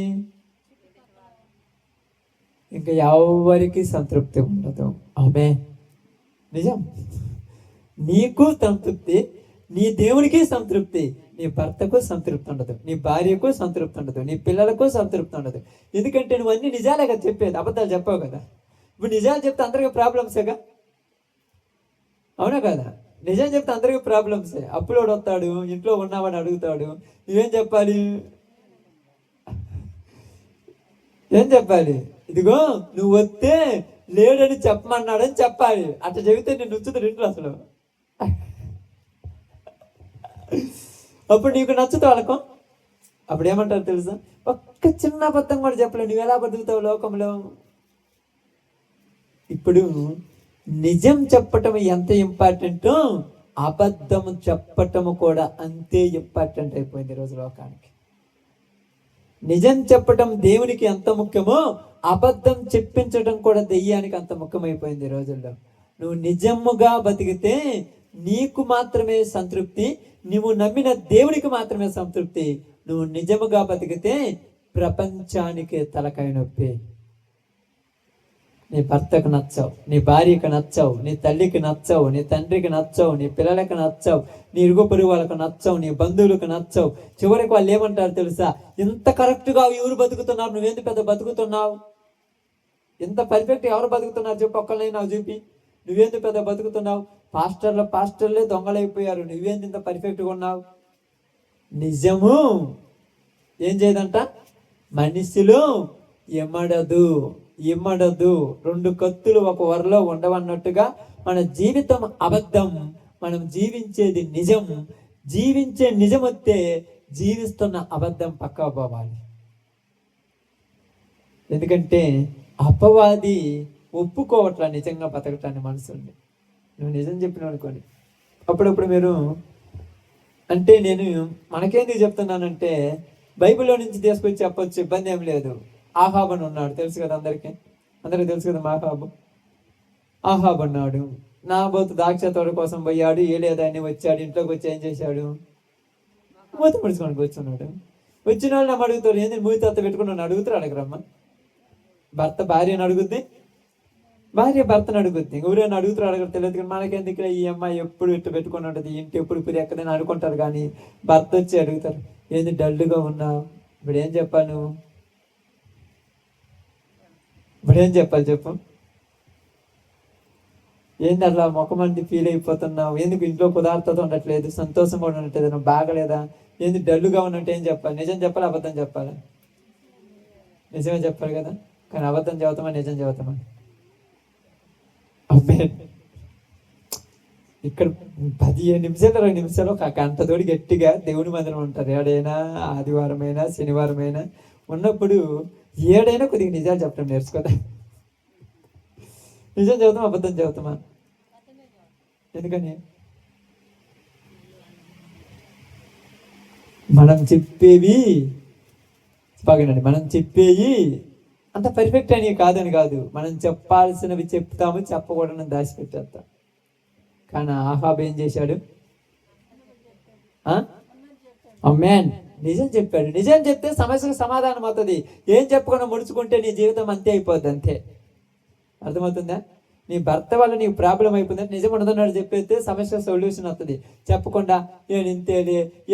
ఇంకా ఎవరికి సంతృప్తి ఉండదు. ఆమె నిజం. నీకు సంతృప్తి, నీ దేవునికి సంతృప్తి, నీ భర్తకు సంతృప్తి ఉండదు, నీ భార్యకు సంతృప్తి ఉండదు, నీ పిల్లలకు సంతృప్తి ఉండదు. ఎందుకంటే నువ్వు అన్ని నిజాలే కదా చెప్పేది, అబద్ధాలు చెప్పావు కదా. ఇప్పుడు నిజాలు చెప్తే అందరికీ ప్రాబ్లమ్సేగా, అవునా కదా? నిజం చెప్తే అందరికీ ప్రాబ్లమ్సే. అప్పులోడు వస్తాడు, ఇంట్లో ఉన్నావని అడుగుతాడు, నువ్వేం చెప్పాలి? ఏం చెప్పాలి? ఇదిగో నువ్వు వస్తే లేడని చెప్పమన్నాడని చెప్పాలి. అట్లా చెబితే నేను నచ్చుతాడు ఇంట్లో అసలు. అప్పుడు నీకు నచ్చుతావు వాళ్ళకం. అప్పుడు ఏమంటారు తెలుసా? ఒక్క చిన్న అబద్ధం కూడా చెప్పలేవు. నువ్వు ఎలా బతుకుతావు లోకంలో? ఇప్పుడు నిజం చెప్పటం ఎంత ఇంపార్టెంటో అబద్ధం చెప్పటము కూడా అంతే ఇంపార్టెంట్ అయిపోయింది ఈరోజు లోకానికి. నిజం చెప్పటం దేవునికి ఎంత ముఖ్యమో అబద్ధం చెప్పించడం కూడా దెయ్యానికి అంత ముఖ్యమైపోయింది ఈ రోజుల్లో. నువ్వు నిజముగా బతికితే నీకు మాత్రమే సంతృప్తి, నువ్వు నమ్మిన దేవునికి మాత్రమే సంతృప్తి. నువ్వు నిజముగా బతికితే ప్రపంచానికే తలకాయ నొప్పి. నీ భర్తకు నచ్చావు, నీ భార్యకు నచ్చావు, నీ తల్లికి నచ్చావు, నీ తండ్రికి నచ్చావు, నీ పిల్లలకు నచ్చావు, నీ ఇరుగు పొరుగు వాళ్ళకు నచ్చావు, నీ బంధువులకు నచ్చావు. చివరికి వాళ్ళు ఏమంటారు తెలుసా? ఇంత కరెక్ట్గా ఎవరు బతుకుతున్నారు, నువ్వేంది పెద్ద బతుకుతున్నావు? ఇంత పర్ఫెక్ట్ ఎవరు బతుకుతున్నారు చెప్పు, ఒక్కళ్ళైనా చూపి. నువ్వేంది పెద్ద బతుకుతున్నావు? పాస్టర్లే దొంగలైపోయారు, నువ్వేంది ఇంత పర్ఫెక్ట్గా ఉన్నావు? నిజము ఏం చేయదంట? మనిషిలో ఇమ్మడదు. రెండు కత్తులు ఒక వరలో ఉండవన్నట్టుగా మన జీవితం అబద్ధం, మనం జీవించేది నిజం. జీవించే నిజం వస్తే జీవిస్తున్న అబద్ధం పక్కా పోవాలి. ఎందుకంటే అపవాది ఒప్పుకోవట్లా నిజంగా బతకటాన్ని మనసుండి. నువ్వు నిజం చెప్పినావు అనుకోండి, అప్పుడప్పుడు మీరు అంటే నేను మనకేందుకు చెప్తున్నానంటే బైబిల్లో నుంచి తీసుకొచ్చి చెప్పొచ్చు, ఇబ్బంది ఏం లేదు. ఆహాబ్ అని ఉన్నాడు, తెలుసు కదా అందరికీ తెలుసు కదా. ఆహాబ్ అన్నాడు, నాబోతు ద్రాక్ష తోట కోసం పోయాడు, ఏలేదాన్ని వచ్చాడు, ఇంట్లోకి వచ్చి ఏం చేశాడు? మూత ముడుచుకొని కూర్చున్నాడు. వచ్చిన వాళ్ళు నన్ను అడుగుతారు, ఏంది మూత పెట్టుకుని అడుగుతారు? అడగరమ్మా. భర్త భార్యను అడుగుద్ది, భార్య భర్తను అడుగుద్ది. ఎవరైనా అడుగుతారు అడగరు తెలియదు. కానీ మనకెందుకు ఈ అమ్మాయి ఎప్పుడు ఇట్టు పెట్టుకుని ఉంటుంది, ఇంటి ఎప్పుడు ఇప్పుడు ఎక్కడైనా అనుకుంటారు. కానీ భర్త వచ్చి అడుగుతారు, ఏంది డల్గా ఉన్నావు, ఇప్పుడు ఏం చెప్పాలి నువ్వు? ఇప్పుడు ఏం చెప్పాలి చెప్పు? ఏంది అట్లా ముఖమంది ఫీల్ అయిపోతున్నావు? ఎందుకు ఇంట్లో కుదార్తతో ఉండట్లేదు, సంతోషంగా ఉండట్లేదు, నువ్వు బాగలేదా? ఏంది డల్లుగా ఉన్నట్టు ఏం చెప్పాలి? నిజం చెప్పాలి, అబద్ధం చెప్పాలి? నిజమే చెప్పాలి కదా. కానీ అబద్ధం చెబుతామా, నిజం చెబుతామా? ఇక్కడ 15 నిమిషాలు 20 నిమిషాలు ఒక గంట తోడి గట్టిగా దేవుని మందిరం ఉంటారు. ఏడైనా ఆదివారమైనా శనివారమైనా ఉన్నప్పుడు ఏడైనా కొద్దిగా నిజాలు చెప్పడం నేర్చుకోదా? నిజం చదువుతామా, అబద్ధం చదువుతామా? ఎందుకని మనం చెప్పేవి బాగానండి, మనం చెప్పేవి అంత పర్ఫెక్ట్ అని కాదని కాదు. మనం చెప్పాల్సినవి చెప్తాము, చెప్పకూడదని దాచిపెట్టేస్తాం. కానీ ఆహాబ్ ఏం చేశాడు? అమ్మాన్ నిజం చెప్పాడు. నిజం చెప్తే సమస్యకు సమాధానం అవుతుంది. ఏం చెప్పకుండా ముడుచుకుంటే నీ జీవితం అంతే అయిపోద్ది, అంతే. అర్థమవుతుందా? నీ భర్త వల్ల నీకు ప్రాబ్లం అయిపోయిందంటే నిజం ఉండదన్నాడు చెప్పేస్తే సమస్య సొల్యూషన్ వస్తుంది. చెప్పకుండా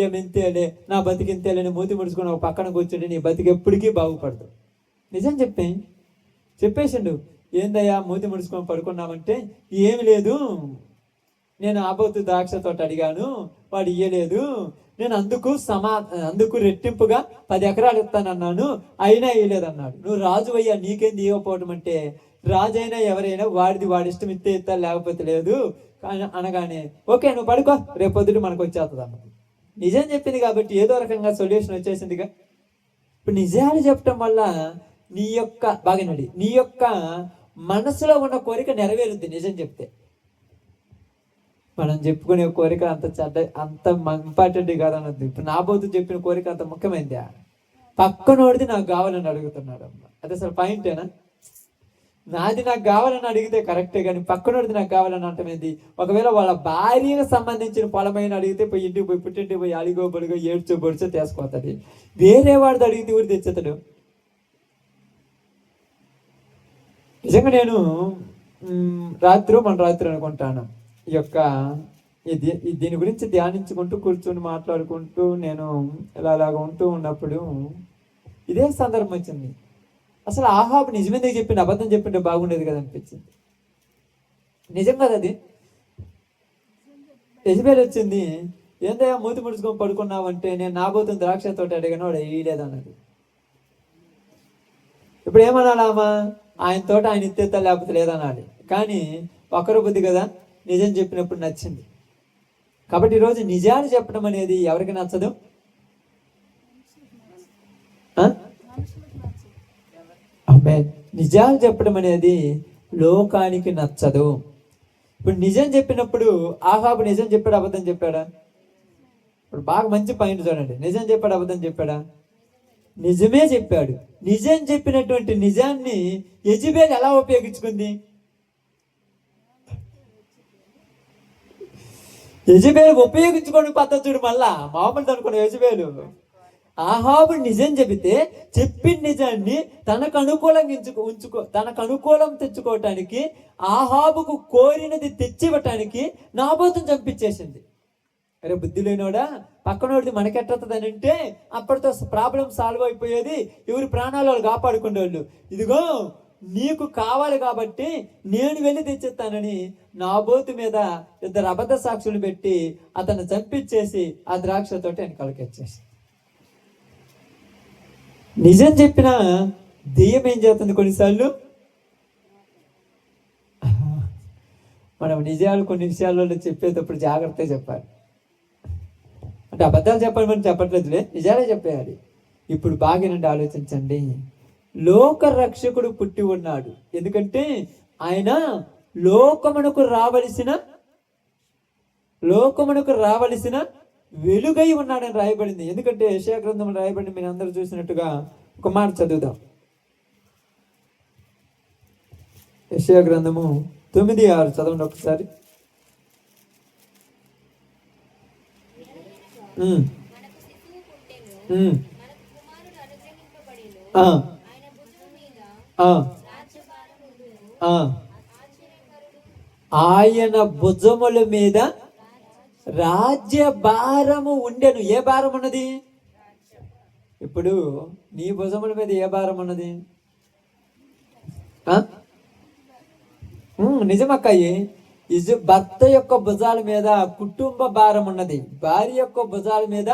ఏమింతేలే నా బతికింతేలే మూతి ముడుచుకుని ఒక పక్కన కూర్చుంటే నీ బతికి ఎప్పటికీ బాగుపడదు. నిజం చెప్పేసిండు. ఏందయ్యా మూతి ముడుచుకొని పడుకున్నామంటే, ఏమి లేదు, నేను ఆబోతు ద్రాక్ష తోట అడిగాను, వాడు ఇయ్యలేదు, నేను అందుకు రెట్టింపుగా 10 ఎకరాలు ఇస్తానన్నాను, అయినా ఇయ్యలేదన్నాడు. నువ్వు రాజు అయ్యా, నీకేంది ఇవ్వకపోవటం అంటే? రాజు అయినా ఎవరైనా వాడి ఇష్టం ఇస్తే లేకపోతే లేదు అనగానే ఓకే నువ్వు పడుకో, రేపొద్దుట మనకు వచ్చేస్తుంది అన్నది. నిజం చెప్పింది కాబట్టి ఏదో రకంగా సొల్యూషన్ వచ్చేసిందిగా. ఇప్పుడు నిజాలు చెప్పటం వల్ల నీ యొక్క మనసులో ఉన్న కోరిక నెరవేరుద్ది. నిజం చెప్తే మనం చెప్పుకునే కోరిక అంత ఇంపార్టెంట్ కాదన్నది. ఇప్పుడు నాబోతు చెప్పిన కోరిక అంత ముఖ్యమైంది. పక్కనోడిది నాకు కావాలని అడుగుతున్నాడు. అమ్మ అది అసలు పాయింటేనా? నాది నాకు కావాలని అడిగితే కరెక్టే, కానీ పక్కనోడిది నాకు కావాలని అంటమేంది? ఒకవేళ వాళ్ళ భార్యకు సంబంధించిన పొలమైన అడిగితే పోయి ఇంటికి పోయి పుట్టింటికి పోయి అలిగో బొడిగో ఏడ్చో బొడిచో తీసుకొస్తుంది. వేరే వాడిది అడిగితే ఊరు తెచ్చేతాడు. నిజంగా నేను రాత్రి అనుకుంటాను, దీని గురించి ధ్యానించుకుంటూ కూర్చొని మాట్లాడుకుంటూ నేను ఇలాగా ఉంటూ ఉన్నప్పుడు ఇదే సందర్భం వచ్చింది. అసలు ఆహాబు నిజమేందుకు చెప్పిండు, అబద్ధం చెప్పింటే బాగుండేది కదా అనిపించింది. నిజం కదా అది. యెజబెల్ వచ్చింది, ఏందయ్యా మూతి ముడుచుకొని పడుకున్నావు అంటే, నేను నాబోతుని ద్రాక్ష తోట అడిగాను, వాడు వేయలేదన్నది. ఇప్పుడు ఏమనాలమ్మా? ఆయన తోట ఆయన ఇత్తేస్తా లేకపోతే లేదనాలి. కానీ ఒకరు బుద్ధి కదా, నిజం చెప్పినప్పుడు నచ్చింది. కాబట్టి ఈరోజు నిజాలు చెప్పడం అనేది ఎవరికి నచ్చదు? నిజాలు చెప్పడం అనేది లోకానికి నచ్చదు. ఇప్పుడు నిజం చెప్పినప్పుడు ఆహాబు నిజం చెప్పాడు, అబద్ధం చెప్పాడా? ఇప్పుడు బాగా మంచి పాయింట్ చూడండి. నిజం చెప్పాడు, అబద్ధం చెప్పాడా? నిజమే చెప్పాడు. నిజం చెప్పినటువంటి నిజాన్ని యెజెబెల్ ఎలా ఉపయోగించుకుంది? యెజెబెల్ ఉపయోగించుకోని పద్ధతి చూడు. మళ్ళా మామూలు అనుకున్న యెజెబెల్ ఆహాబు నిజం చెబితే చెప్పిన నిజాన్ని తనకు అనుకూలం తెచ్చుకోవటానికి, ఆహాబుకు కోరినది తెచ్చివ్వటానికి నాబోతుని చంపించేసింది. అరే బుద్ధి లేనోడా, పక్కనోడిది మనకెట్టదని అంటే అప్పటితో ప్రాబ్లం సాల్వ్ అయిపోయేది. ఎవరి ప్రాణాలు వాళ్ళు కాపాడుకునేవాళ్ళు. ఇదిగో నీకు కావాలి కాబట్టి నేను వెళ్ళి తెచ్చిస్తానని నాబోతు మీద 2 అబద్ధ సాక్షులు పెట్టి అతను చంపించేసి ఆ ద్రాక్షతోటి వెనకాలకి వచ్చేసి. నిజం చెప్పిన దెయ్యం ఏం చేస్తుంది కొన్నిసార్లు? మనం నిజాలు కొన్ని విషయాల్లో చెప్పేటప్పుడు జాగ్రత్తగా చెప్పాలి. అంటే అబద్ధాలు చెప్పాలి మనం చెప్పట్లేదులే, నిజాలే చెప్పేయాలి. ఇప్పుడు బాగా నుండి ఆలోచించండి. లోక రక్షకుడు పుట్టి ఉన్నాడు. ఎందుకంటే ఆయన లోకమునకు రావలసిన వెలుగై ఉన్నాడని రాయబడింది. ఎందుకంటే యెషయా గ్రంథంలో రాయబడింది. మీరు అందరూ చూసినట్టుగా ఒక మాట చదువుదాం. యెషయా గ్రంథము 9:6 చదవండి ఒకసారి. ఆయన భుజముల మీద రాజ్య భారము ఉండెను. ఏ భారం ఉన్నది? ఇప్పుడు నీ భుజముల మీద ఏ భారం ఉన్నది? నిజమక్కయ్యి. భర్త యొక్క భుజాల మీద కుటుంబ భారం ఉన్నది. భార్య యొక్క భుజాల మీద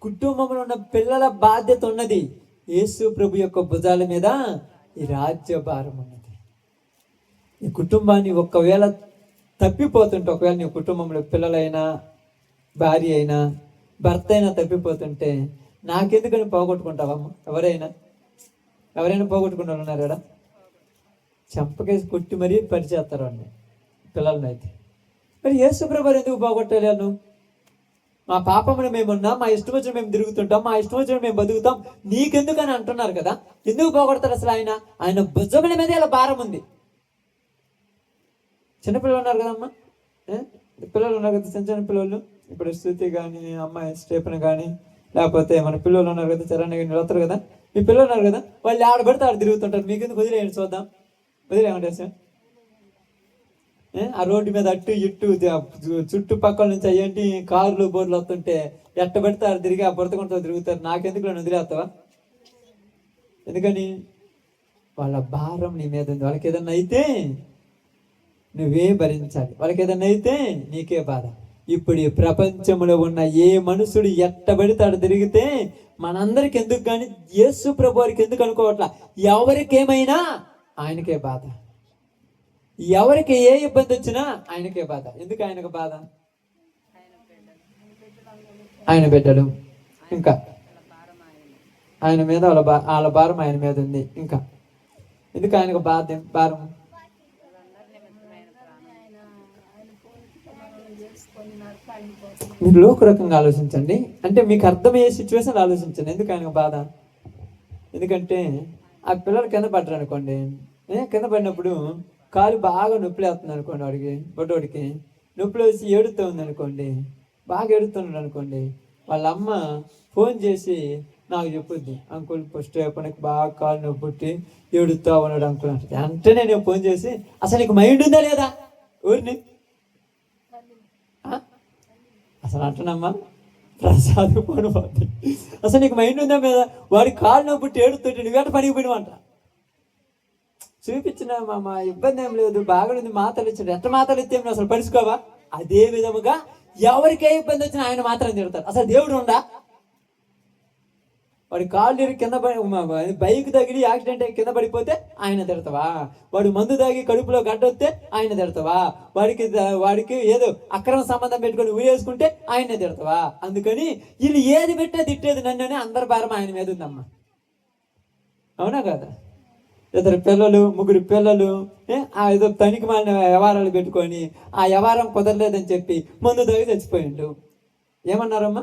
కుటుంబంలో ఉన్న పిల్లల బాధ్యత ఉన్నది. యేసు ప్రభు యొక్క భుజాల మీద ఈ రాజ్య భారం ఉన్నది. ఈ కుటుంబాన్ని ఒకవేళ తప్పిపోతుంటే, ఒకవేళ నీ కుటుంబంలో పిల్లలైనా భార్య అయినా భర్త అయినా తప్పిపోతుంటే నాకెందుకని పోగొట్టుకుంటావమ్మా? ఎవరైనా పోగొట్టుకున్న వాళ్ళు ఉన్నారా? చెంపకేసి కొట్టి మరీ పరిచేస్తారు అన్నీ పిల్లలని. అయితే మరి యేసు ప్రభు ఎందుకు పోగొట్టాలి? నువ్వు మా పాపమును మేమున్నాం, మా ఇష్టం వచ్చిన మేము తిరుగుతుంటాం, మా ఇష్టం వచ్చిన మేము బతుకుతాం, నీకెందుకని అంటున్నారు కదా. ఎందుకు పోగొడతారు అసలు? ఆయన భుజముల మీద ఇలా భారం ఉంది. చిన్నపిల్లలు ఉన్నారు కదమ్మా, పిల్లలు ఉన్నారు కదా, చిన్న చిన్న పిల్లలు. ఇప్పుడు స్థుతి కానీ, అమ్మాయి స్టేపన్ కానీ, లేకపోతే మన పిల్లలు ఉన్నారు కదా, చరణ్ కానీ వస్తారు కదా. మీ పిల్లలు ఉన్నారు కదా, వాళ్ళు ఆడబడితే ఆడ తిరుగుతుంటారు. మీకెందుకు వదిలేయండి, చూద్దాం. వదిలేమంటే సార్ ఆ రోడ్డు మీద అట్టు ఇట్టు చుట్టుపక్కల నుంచి అయ్యేంటి కార్లు బోర్లు వస్తుంటే ఎట్టబడితే ఆడ తిరిగి ఆ బురతకుంటూ తిరుగుతారు. నాకెందుకు నన్ను వదిలేస్తావా? ఎందుకని? వాళ్ళ భారం నీ మీద ఉంది. వాళ్ళకి ఏదన్నా అయితే నువ్వే భరించాలి, వాళ్ళకి ఏదన్నా అయితే నీకే బాధ. ఇప్పుడు ఈ ప్రపంచంలో ఉన్న ఏ మనుషుడు ఎట్టబడితాడు తిరిగితే మనందరికి ఎందుకు కానీ యేసు ప్రభు వారికి ఎందుకు అనుకోవట్లా? ఎవరికేమైనా ఆయనకే బాధ. ఎవరికి ఏ ఇబ్బంది వచ్చినా ఆయనకే బాధ. ఎందుకు ఆయనకు బాధ? ఆయన బిడ్డలు, ఇంకా ఆయన మీద వాళ్ళ భారం ఆయన మీద ఉంది. ఇంకా ఎందుకు ఆయనకు భారం? మీరు లోక రకంగా ఆలోచించండి. అంటే మీకు అర్థమయ్యే సిచ్యువేషన్ ఆలోచించండి. ఎందుకు ఆయనకు బాధ? ఎందుకంటే ఆ పిల్లలు కింద పడ్డారు అనుకోండి, కింద పడినప్పుడు కాలు బాగా నొప్పి వేస్తుంది అనుకోండి, బొడ్డోడికి నొప్పి వేసి ఏడుతూ ఉంది అనుకోండి, బాగా ఏడుతున్నాడు అనుకోండి, వాళ్ళ అమ్మ ఫోన్ చేసి నాకు చెప్పుద్ది, అంకుల్ ఫస్ట్ నాకు బాగా కాలు నొప్పి పుట్టి ఏడుతూ ఉన్నాడు అంకుల్ అంటే. వెంటనే నేను ఫోన్ చేసి, అసలు నీకు మైండ్ ఉందా లేదా? ఊరిని అసలు అంటున్నామ్మా, ప్రసాద్ పోను పోతుంది. అసలు నీకు మైండ్ ఉందా మీద? వాడి కాలు నొప్పి పుట్టి ఏడుతుంటే నువ్వేట పనికి పోయినవంట. చూపించిన మా ఇబ్బంది ఏం లేదు, బాగానుంది, మాతలు ఇచ్చాడు. ఎట్ట మాతలు ఇస్తే అసలు పడుచుకోవా? అదే విధముగా ఎవరికే ఇబ్బంది వచ్చినా ఆయన మాత్రం తిడతారు. అసలు దేవుడు ఉండా? వాడి కాళ్ళు కింద బైక్ తగిలి యాక్సిడెంట్ అయ్యి కింద పడిపోతే ఆయన తిడతావా? వాడు మందు తాగి కడుపులో గడ్డ వస్తే ఆయన తిడతావా? వాడికి ఏదో అక్రమ సంబంధం పెట్టుకొని ఊరేసుకుంటే ఆయనే తిడతావా? అందుకని వీళ్ళు ఏది పెట్టే తిట్టేది నన్ను అని అందరి భారం ఆయన మీద ఉందమ్మా. అవునా కదా? ఇద్దరు పిల్లలు, ముగ్గురు పిల్లలు, ఆ ఏదో తనికి మాలిన వ్యవహారాలు పెట్టుకొని ఆ వ్యవహారం కుదరలేదని చెప్పి మందు తాగి చచ్చిపోయిండు. ఏమన్నారమ్మా?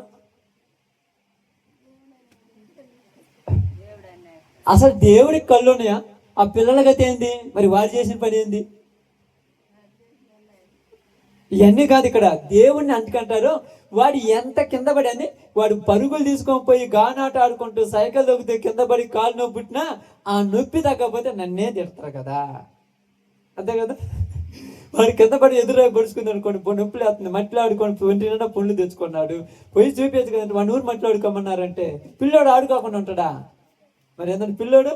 అసలు దేవుడికి కళ్ళు ఉన్నాయా? ఆ పిల్లల గతి ఏంది? మరి వాడు చేసిన పని ఏంది? ఇవన్నీ కాదు, ఇక్కడ దేవుణ్ణి అంటుకుంటారు. వాడు ఎంత కింద పడి అని వాడు పరుగులు తీసుకొని పోయి గానాట ఆడుకుంటూ సైకిల్ దొక్కితే కింద పడి కాలు నొప్పి పుట్టినా ఆ నొప్పి తగ్గకపోతే నన్నే తిడతారు కదా, అంతే కదా. వాడు కింద పడి ఎదురు పడుచుకుంది అనుకోండి, నొప్పులు వేస్తుంది, మట్టిలో ఆడుకొని ఒంటి నిండా పుండ్లు తెచ్చుకున్నాడు, పోయి చూపించు కదండి. వాడు ఊరు మట్టిలో ఆడుకోమన్నారంటే పిల్లోడు ఆడుకోకుండా ఉంటాడా? మరి ఏంటంటే పిల్లోడు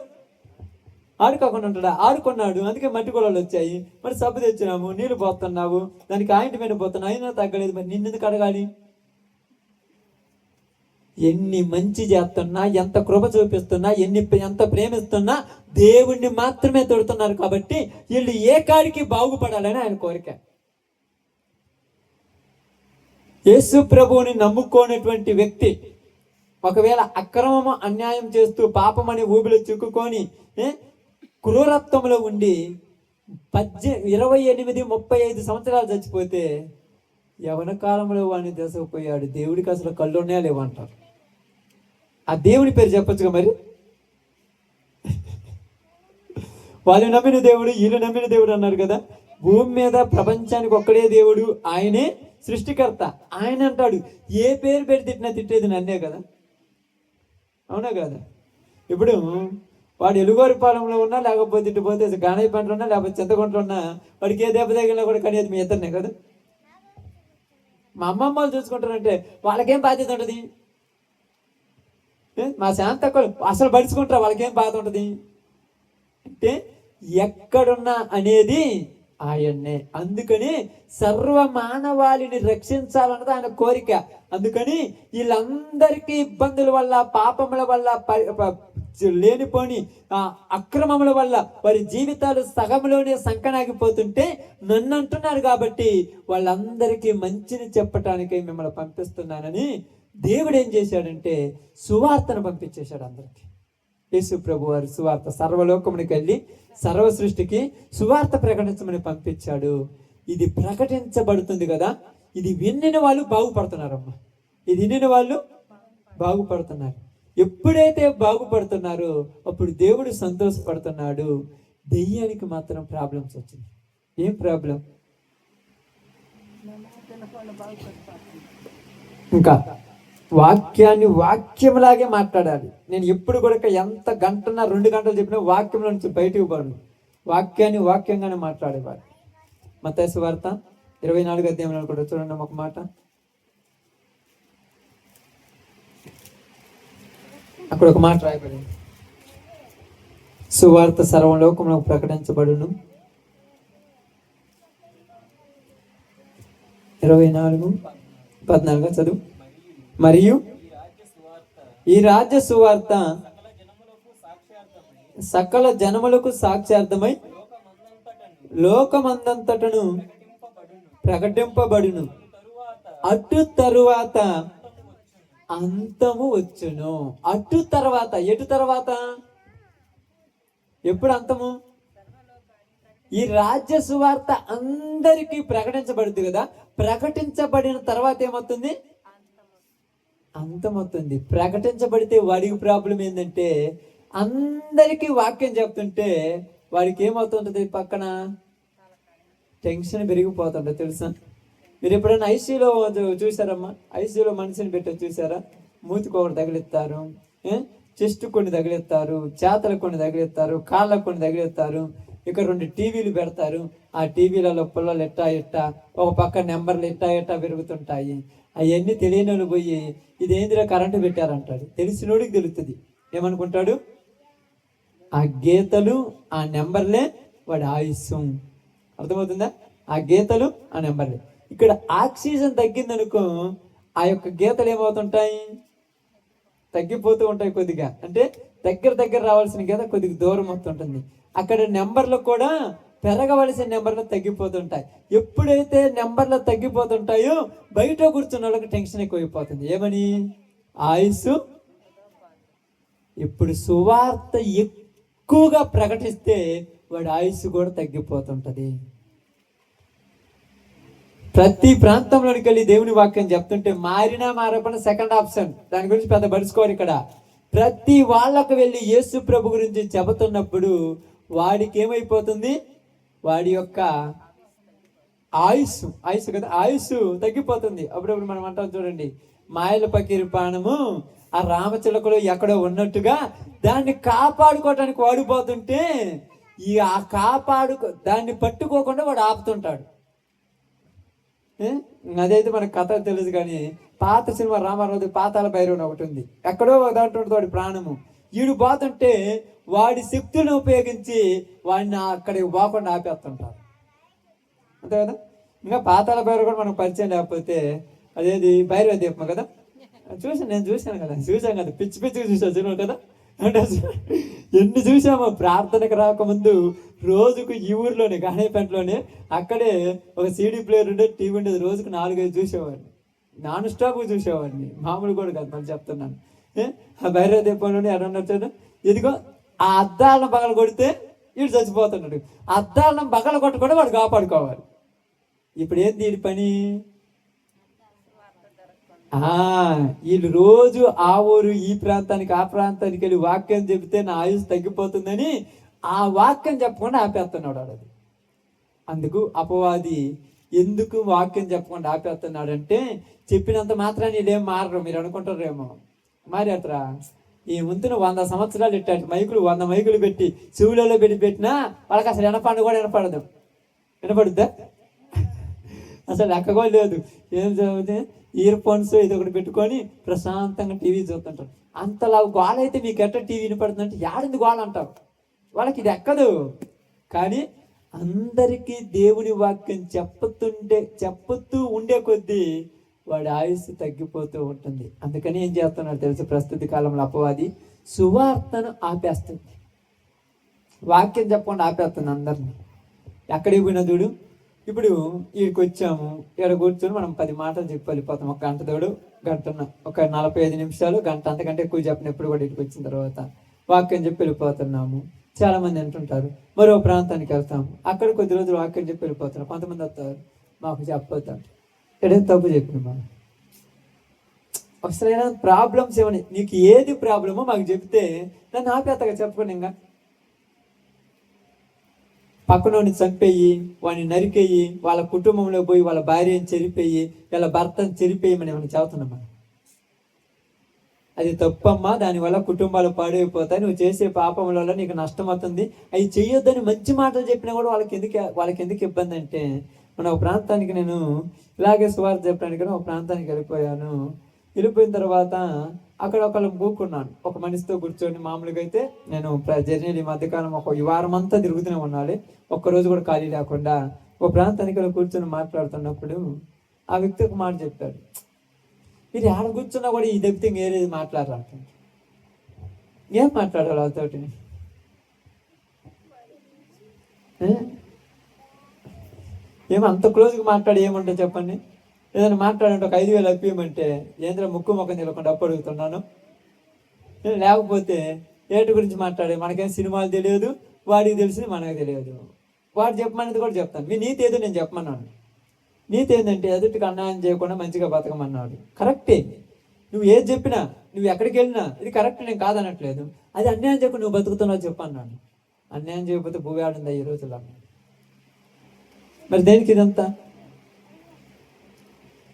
ఆడుకోకుండా ఉంటాడా? ఆడుకున్నాడు, అందుకే మట్టి గొడవలు వచ్చాయి. మరి సబ్బు తెచ్చినాము, నీళ్ళు పోతున్నావు, దానికి ఆయింట్మెంట్ పోతున్నావు, అయినా తగ్గలేదు, మరి నిన్నెందుకు అడగాలి? ఎన్ని మంచి చేస్తున్నా, ఎంత కృప చూపిస్తున్నా, ఎంత ప్రేమిస్తున్నా దేవుణ్ణి మాత్రమే తొడుతున్నారు. కాబట్టి వీళ్ళు ఏ కాడికి బాగుపడాలని ఆయన కోరిక. యేసు ప్రభువుని నమ్ముకోనటువంటి వ్యక్తి ఒకవేళ అక్రమము అన్యాయం చేస్తూ పాపమని ఊబిలో చిక్కుకొని క్రూరత్వంలో ఉండి 28-35 సంవత్సరాలు చచ్చిపోతే యవన కాలంలో వాడిని దశపోయాడు. దేవుడికి అసలు కళ్ళు ఉన్నాయా లేవంటారు. ఆ దేవుడి పేరు చెప్పొచ్చుగా మరి. వాళ్ళు నమ్మిన దేవుడు, వీళ్ళు నమ్మిన దేవుడు అన్నారు కదా. భూమి మీద ప్రపంచానికి ఒక్కడే దేవుడు, ఆయనే సృష్టికర్త. ఆయన అంటాడు, ఏ పేరు పెట్టి తిట్టినా తిట్టేది నన్నే కదా, అవునా కదా. ఇప్పుడు వాడు ఎలుగోరిపాలెంలో ఉన్నా, లేకపోతే ఇటుపోతే గానయ్య పంటలో ఉన్నా, లేకపోతే చింతగుంటలో ఉన్నా, వాడికి ఏ దెబ్బ తగిలినా కూడా కనేది మీ ఇద్దరినే కదా. మా అమ్మమ్మ వాళ్ళు చూసుకుంటారంటే వాళ్ళకేం బాధ్యత ఉంటుంది? మా శాంతక్కలు అసలు పడుచుకుంటారా, వాళ్ళకేం బాధ ఉంటుంది అంటే ఎక్కడున్నా అనేది ఆయన్నే. అందుకని సర్వ మానవాళిని రక్షించాలన్నది ఆయన కోరిక. అందుకని వీళ్ళందరికీ ఇబ్బందుల వల్ల, పాపముల వల్ల, లేనిపోని అక్రమముల వల్ల వారి జీవితాలు సగంలోనే సంకనాగిపోతుంటే నన్ను అంటున్నారు కాబట్టి వాళ్ళందరికీ మంచిని చెప్పటానికి మిమ్మల్ని పంపిస్తున్నానని దేవుడు ఏం చేశాడంటే సువార్తను పంపించేశాడు అందరికి. యేసు ప్రభు వారి సువార్త సర్వలోకమునికి వెళ్ళి సర్వ సృష్టికి సువార్త ప్రకటించమని పంపించాడు. ఇది ప్రకటించబడుతుంది కదా, ఇది వినిన వాళ్ళు బాగుపడుతున్నారమ్మా. ఇది వినిన వాళ్ళు బాగుపడుతున్నారు. ఎప్పుడైతే బాగుపడుతున్నారో అప్పుడు దేవుడు సంతోషపడుతున్నాడు. దెయ్యానికి మాత్రం ప్రాబ్లమ్స్ వచ్చింది. ఏం ప్రాబ్లం? ఇంకా వాక్యాన్ని వాక్యంలాగే మాట్లాడాలి. నేను ఎప్పుడు కూడా ఎంత గంటన్న 2 గంటలు చెప్పినా వాక్యంలో నుంచి బయటకు పడు, వాక్యాన్ని వాక్యంగానే మాట్లాడేవాడు. మత్తయి సువార్త 24వ అధ్యాయంలో కూడా చూడండి ఒక మాట. అక్కడ ఒక మాట రాయబడింది, సువార్త సర్వలోకములో ప్రకటించబడును. 24:14 చదువు. మరియు ఈ రాజ్య సువార్త సకల జనములకు సాక్ష్యార్థమై లోకమందంతటను ప్రకటింపబడును. అటు తరువాత అంతము వచ్చును. అటు తర్వాత, ఎటు తర్వాత? ఎప్పుడు అంతము? ఈ రాజ్య సువార్త అందరికీ ప్రకటించబడుతుంది కదా. ప్రకటించబడిన తర్వాత ఏమవుతుంది? అంతమవుతుంది. ప్రకటించబడితే వాడికి ప్రాబ్లం ఏంటంటే అందరికీ వాక్యం చెప్తుంటే వాడికి ఏమవుతుంటుంది? పక్కన టెన్షన్ పెరిగిపోతుంటుంది. తెలుసా? మీరు ఎప్పుడైనా ఐసీయూలో చూసారమ్మా? ఐసీయూలో మనిషిని పెట్టి చూసారా? మూతికి ఒకటి తగిలిస్తారు, చెస్ట్ కొన్ని తగిలిస్తారు, చేతలకు కొన్ని తగిలిస్తారు, కాళ్ళకు కొన్ని తగిలిస్తారు. ఇక 2 టీవీలు పెడతారు. ఆ టీవీలలో పుల్లలు ఎట్టా ఒక పక్క నెంబర్లు ఎట్టా పెరుగుతుంటాయి. అవన్నీ తెలియని వాళ్ళు పోయి ఇదేందిరా కరెంటు పెట్టారంటాడు. తెలిసినోడికి తెలుస్తుంది. ఏమనుకుంటాడు? ఆ గీతలు ఆ నెంబర్లే వాడి ఆయుస్సు. అర్థమవుతుందా? ఆ గీతలు ఆ నెంబర్లే. ఇక్కడ ఆక్సిజన్ తగ్గిందనుకో ఆ యొక్క గీతలు ఏమవుతుంటాయి? తగ్గిపోతూ ఉంటాయి కొద్దిగా. అంటే దగ్గర రావాల్సిన గీత కొద్దిగా దూరం అవుతుంటుంది. అక్కడ నెంబర్లు కూడా పెరగవలసిన నెంబర్లు తగ్గిపోతుంటాయి. ఎప్పుడైతే నెంబర్లు తగ్గిపోతుంటాయో బయట కూర్చున్న వాళ్ళకి టెన్షన్ ఎక్కువైపోతుంది. ఏమని? ఆయుస్సు. ఇప్పుడు సువార్త ఎక్కువగా ప్రకటిస్తే వాడి ఆయుస్సు కూడా తగ్గిపోతుంటది. ప్రతి ప్రాంతంలోనికి వెళ్ళి దేవుని వాక్యం చెప్తుంటే మారినా మారపడిన సెకండ్ ఆప్షన్, దాని గురించి పెద్ద పడుచుకోరు. ఇక్కడ ప్రతి వాళ్ళకు వెళ్ళి యేసు ప్రభు గురించి చెబుతున్నప్పుడు వాడికి ఏమైపోతుంది, వాడి యొక్క ఆయుస్సు కదా, ఆయుస్సు తగ్గిపోతుంది. అప్పుడప్పుడు మనం అంటాం చూడండి, మాయల పకీరు ప్రాణము ఆ రామచిలకలో ఎక్కడో ఉన్నట్టుగా దాన్ని కాపాడుకోవటానికి వాడిపోతుంటే దాన్ని పట్టుకోకుండా వాడు ఆపుతుంటాడు. అదైతే మనకు కథ తెలుసు. కానీ పాత సినిమా రామారావు పాతాల భైరవుని ఒకటి ఉంది, ఎక్కడో దాంట్లో వాడి ప్రాణము. వీడు పోతుంటే వాడి శక్తులను ఉపయోగించి వాడిని అక్కడికి పోకుండా ఆపేస్తుంటారు, అంతే కదా. ఇంకా పాతాల భైరవ కూడా మనకు పరిచయం లేకపోతే అదేది భైరవ దీపం కదా, చూశాను కదా, పిచ్చి పిచ్చిగా చూసాను కదా. అంటే ఎన్ని చూసామో. ప్రార్థనకు రాకముందు రోజుకు ఈ ఊర్లోనే గానేపేటలోనే అక్కడే ఒక సీడీ ప్లేయర్ ఉండేది, టీవీ ఉండేది. రోజుకు 4-5 చూసేవాడిని, నాన్ స్టాప్ చూసేవాడిని. మామూలు కూడా కాదు, మళ్ళీ చెప్తున్నాను. ఆ భైరవ దీపంలోనే ఎడన్నట్టు ఇదిగో ఆ అద్దాలను పగల కొడితే వీడు చచ్చిపోతున్నాడు, అద్దాలను పగల కొట్టకుండా వాడు కాపాడుకోవాలి. ఇప్పుడు ఏంది వీడి పని? వీళ్ళు రోజు ఆ ఊరు ఈ ప్రాంతానికి ఆ ప్రాంతానికి వెళ్ళి వాక్యం చెబితే నా ఆయుష్ తగ్గిపోతుందని ఆ వాక్యం చెప్పకుండా ఆపేస్తున్నాడు అది. అందుకు అపవాది ఎందుకు వాక్యం చెప్పకుండా ఆపేస్తున్నాడంటే, చెప్పినంత మాత్రాన్ని వీళ్ళేం మారరు. మీరు అనుకుంటారేమో మారేట్రా, ఈ ముందున 100 సంవత్సరాలు ఇట్టాడు మైకులు, 100 మైకులు పెట్టి చెవులలో పెట్టినా వాళ్ళకి అసలు వినపడదు కూడా వినపడుద్దా? అసలు లెక్క కూడా లేదు. ఏం చదివితే ఇయర్ ఫోన్స్ ఇది ఒకటి పెట్టుకొని ప్రశాంతంగా టీవీ చూస్తుంటారు. అంతలా గోల అయితే మీకు ఎట్ట టీవీ వినపడుతుందంటే ఏడింది గోల అంటారు. వాళ్ళకి ఇది ఎక్కదు. కానీ అందరికీ దేవుని వాక్యం చెప్పుతూ ఉండే కొద్దీ వాడి ఆయుస్సు తగ్గిపోతూ ఉంటుంది. అందుకని ఏం చేస్తున్నాడు తెలుసు, ప్రస్తుత కాలంలో అపవాది సువార్తను ఆపేస్తుంది, వాక్యం చెప్పకుండా ఆపేస్తుంది అందరిని. ఎక్కడికి పోయినా చూడు, ఇప్పుడు వీడికి వచ్చాము, ఇక్కడ కూర్చొని మనం 10 మాటలు చెప్పి వెళ్ళిపోతాం. ఒక గంట తోడు ఒక 45 నిమిషాలు, గంట అంతకంటే ఎక్కువ చెప్పినప్పుడు కూడా ఇక్కడికి వచ్చిన తర్వాత వాక్యం చెప్పి వెళ్ళిపోతున్నాము. చాలా మంది అంటుంటారు మరో ప్రాంతానికి వెళ్తాము, అక్కడ కొద్ది రోజులు వాక్యం చెప్పి వెళ్ళిపోతున్నారు. కొంతమంది వస్తారు మాకు చెప్పొద్దాం, ఎక్కడ తప్పు చెప్పింది మనం. అసలు ప్రాబ్లమ్స్ ఏమని, నీకు ఏది ప్రాబ్లమో మాకు చెప్తే దాన్ని ఆపేతగా చెప్పండి. ఇంకా పక్కనోని చంపేయి, వాడిని నరికేయి, వాళ్ళ కుటుంబంలో పోయి వాళ్ళ భార్యని చెరిపోయి వాళ్ళ భర్తను చెరిపేయమని ఏమైనా చెబుతున్నామా? అది తప్పమ్మా, దానివల్ల కుటుంబాలు పాడైపోతాయి, నువ్వు చేసే పాపం వల్ల నీకు నష్టం అవుతుంది, అవి చెయ్యొద్దని మంచి మాటలు చెప్పినా కూడా వాళ్ళకి ఎందుకు ఇబ్బంది అంటే, మన ఒక ప్రాంతానికి నేను ఇలాగే సువార్త చెప్పడానికి ఒక ప్రాంతానికి వెళ్ళిపోయిన తర్వాత అక్కడ ఒకళ్ళు కూకున్నాను, ఒక మనిషితో కూర్చొని. మామూలుగా అయితే నేను జర్నీలు ఈ మధ్యకాలం ఈ వారం అంతా తిరుగుతూనే ఉండాలి, ఒక్కరోజు కూడా ఖాళీ లేకుండా. ఒక ప్రాంతానికి కూర్చొని మాట్లాడుతున్నప్పుడు ఆ వ్యక్తి ఒక మాట చెప్పాడు, మీరు ఆడ కూర్చున్నా కూడా ఈ దెబ్బతి వేరేది మాట్లాడరా. ఏం మాట్లాడాలి వాళ్ళతోటి? ఏమో అంత క్లోజ్గా మాట్లాడి ఏమంటే చెప్పండి. ఏదైనా మాట్లాడంటే ఒక 5,000 అప్పియమంటే ఏంద్ర ముక్కు మొక్కం నిలకుండా అప్పు అడుగుతున్నాను. లేకపోతే ఏటి గురించి మాట్లాడే, మనకేం సినిమాలు తెలియదు, వాడికి తెలిసింది మనకు తెలియదు. వాడు చెప్పమనేది కూడా చెప్తాను. మీ నీతి ఏదో నేను చెప్పమన్నాను. నీతి ఏంటంటే ఎదుటికి అన్యాయం చేయకుండా మంచిగా బతకమన్నాడు. కరెక్టే, నువ్వు ఏది చెప్పినా, నువ్వు ఎక్కడికి వెళ్ళినా ఇది కరెక్ట్, నేను కాదనట్లేదు. అది అన్యాయం చేయకుండా నువ్వు బతుకుతున్నావు చెప్పన్నాను. అన్యాయం చేయకపోతే భూమి ఆడిందా ఈ రోజుల్లో? మరి దేనికి ఇదంతా?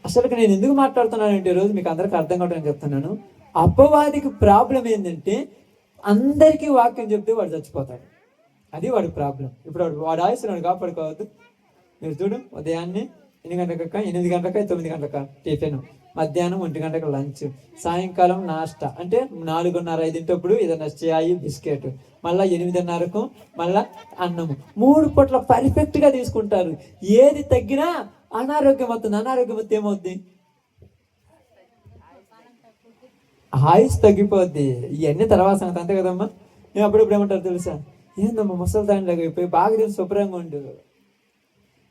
అసలు నేను ఎందుకు మాట్లాడుతున్నానంటే ఈరోజు మీకు అందరికీ అర్థం కావడానికి చెప్తున్నాను. అపవాదికి ప్రాబ్లం ఏంటంటే అందరికీ వాక్యం చెప్తే వాడు చచ్చిపోతాడు, అది వాడి ప్రాబ్లం. ఇప్పుడు వాడు ఆయుష్ను కాపాడుకోవద్దు. మీరు చూడు, ఉదయాన్నే 8 గంటలక 8 గంటలక 9 గంటలక టిఫిన్, మధ్యాహ్నం 1 గంటకు లంచ్, సాయంకాలం నాస్టా అంటే 4:30, 5 ఏదైనా చాయ్ బిస్కెట్, మళ్ళీ 8:30కు మళ్ళా అన్నము. 3 పూట్ల పర్ఫెక్ట్గా తీసుకుంటారు. ఏది తగ్గినా అనారోగ్యం అవుతుంది. అనారోగ్యం వస్తే ఏమవుద్ది? ఆయుష్ తగ్గిపోద్ది. ఇవన్నీ తర్వాత సంగతి, అంతే కదమ్మా. నేను అప్పుడప్పుడు ఏమంటారు తెలుసా, ఏందమ్మా ముసలి దానిలాగా అయిపోయి బాగా తిని శుభ్రంగా ఉండు.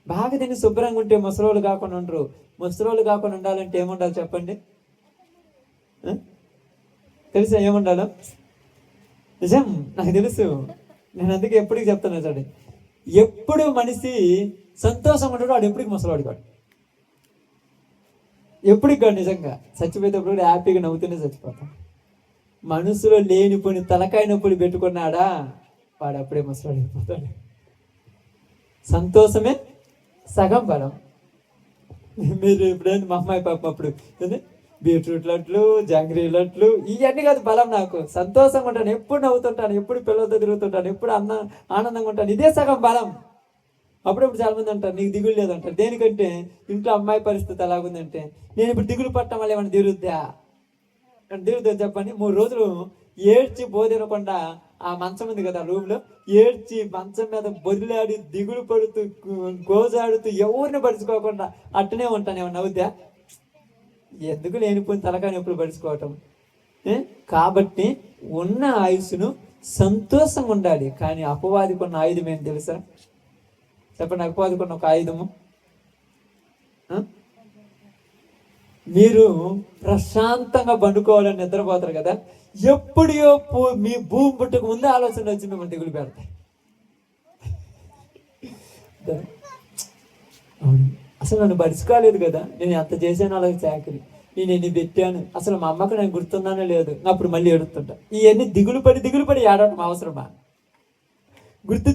బాగా తిని శుభ్రంగా ఉంటే ముసలోళ్ళు కాకుండా ఉండరు. ముసలోళ్ళు కాకుండా ఉండాలంటే ఏముండాలి చెప్పండి? తెలుసా ఏముండాలో? నిజం, నాకు తెలుసు. నేను అందుకే ఎప్పటికీ చెప్తాను చూడండి, ఎప్పుడు మనిషి సంతోషంగా ఉంటాడో వాడు ఎప్పటికి ముసలివాడు కాడు. ఎప్పటికి కాదు. నిజంగా చచ్చిపోయేటప్పుడు కూడా హ్యాపీగా నవ్వుతూనే చచ్చిపోతాం. మనసులో లేనిపోని తలకాయ నొప్పులు పెట్టుకున్నాడా వాడు అప్పుడే ముసలివాడు అయిపోతాడు. సంతోషమే సగం బలం. మీరు ఎప్పుడైనా మా అమ్మాయి పాప అప్పుడు బీట్రూట్ లడ్లు, జాంగ్రీ లడ్లు ఇవన్నీ కాదు బలం. నాకు సంతోషంగా ఉంటాను, ఎప్పుడు నవ్వుతుంటాను, ఎప్పుడు పిల్లలతో తిరుగుతుంటాను, ఎప్పుడు ఆనందంగా ఉంటాను. ఇదే సగం బలం. అప్పుడప్పుడు చాలా మంది అంటారు నీకు దిగులు లేదంటారు. దేనికంటే ఇంట్లో అమ్మాయి పరిస్థితి అలాగుందంటే, నేను ఇప్పుడు దిగులు పట్టడం వల్ల ఏమైనా తిరుగుద్దా చెప్పండి. 3 రోజులు ఏడ్చి బోధినకుండా ఆ మంచం ఉంది కదా రూమ్లో, ఏడ్చి మంచం మీద బొదిలాడి దిగులు పడుతూ గోజాడుతూ ఎవరిని పడుచుకోకుండా అట్టనే ఉంటాను. ఏమన్నా అవుద్దా? ఎందుకు లేనిపోయిన తలకాయ ఎప్పుడు పడుచుకోవటం. కాబట్టి ఉన్న ఆయుస్సును సంతోషంగా ఉండాలి. కానీ అపవాదికి ఉన్న ఆయుధం ఏంటి తెలుసా? చెప్పండి, అపవాదికి ఉన్న ఒక ఆయుధము. మీరు ప్రశాంతంగా పండుకోవాలని నిద్రపోతారు కదా, ఎప్పుడో మీ భూమి పుట్టక ముందే ఆలోచన వచ్చి మిమ్మల్ని దిగులు పెడతాయి. అవును, అసలు నన్ను పరుచుకోలేదు కదా, నేను ఎంత చేశాను అలాగే చాకరి, నేను ఎన్ని పెట్టాను, అసలు మా అమ్మకు నేను గుర్తున్నానో లేదు, అప్పుడు మళ్ళీ ఏడుతుంటా. ఇవన్నీ దిగులు పడి ఏడవటం అవసరమా? గుర్తు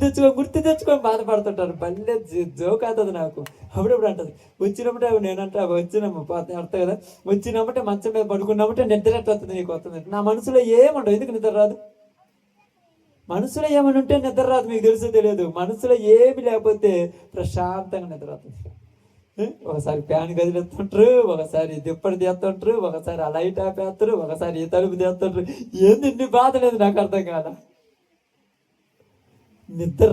తెచ్చుకొని బాధపడుతుంటారు. భలే జోక్ అవుతుంది నాకు. అప్పుడప్పుడు అంటది, వచ్చినప్పుడే నేనంటే అర్థం కదా, వచ్చినప్పుడే మంచం మీద పడుకున్నప్పుడే నిద్ర ఎట్లవుతుంది నీకు వస్తుంది. నా మనసులో ఏముండవు, ఎందుకు నిద్ర రాదు? మనసులో ఏమని ఉంటే నిద్ర రాదు, మీకు తెలుసో తెలియదు. మనసులో ఏమి లేకపోతే ప్రశాంతంగా నిద్ర అవుతుంది. ఒకసారి ఫ్యాన్ గదిలేస్తుంటారు, ఒకసారి దిప్పటి తీస్తుంటారు, ఒకసారి ఆ లైట్ ఆపేస్తారు, ఒకసారి ఈ తలుపు తీస్తుంటారు. ఏంది ఇన్ని బాధ లేదు నాకు అర్థం కాదా. నిద్ర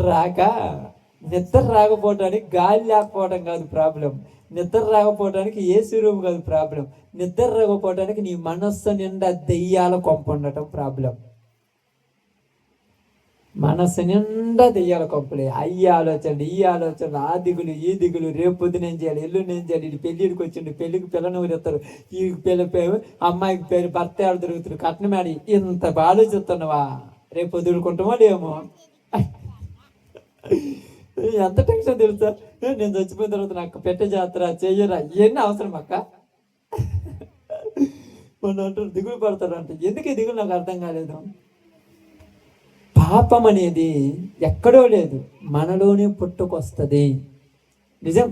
రాకపోవటానికి గాలి లేకపోవడం కాదు ప్రాబ్లం. నిద్ర రాకపోవటానికి ఏసీ రూమ్ కాదు ప్రాబ్లం. నిద్ర రాకపోవటానికి నీ మనస్సు నిండా దెయ్యాల కొంప ఉండటం ప్రాబ్లం. మనస్సు నిండా దెయ్యాల కొంపలే. అయ్యి ఆలోచనలు, ఈ ఆలోచనలు, ఆ దిగులు, ఈ దిగులు, రేపు పొద్దున ఏం చేయాలి, ఎల్లుండి ఏం చేయాలి, ఇది పెళ్ళిడికి వచ్చిండు, పెళ్ళికి పిల్లను ఊరెత్తారు, ఈ అమ్మాయికి పేరు భర్త ఆడు తిరుగుతారు, కట్నమేడి, ఇంత ఆలోచిస్తున్నావా? రేపు పొద్దుడుకుంటామో లేమో. ఎంత టెన్షన్ తెలుసా? నేను చచ్చిపోయిన తర్వాత నాకు పెట్టే జాతర చెయ్యరా, ఇవన్నీ అవసరం అక్క. మొన్న అంటారు దిగులు పడతారు అంటే, ఎందుకు ఈ దిగులు నాకు అర్థం కాలేదు. పాపం అనేది ఎక్కడో లేదు, మనలోనే పుట్టుకొస్తుంది. నిజం.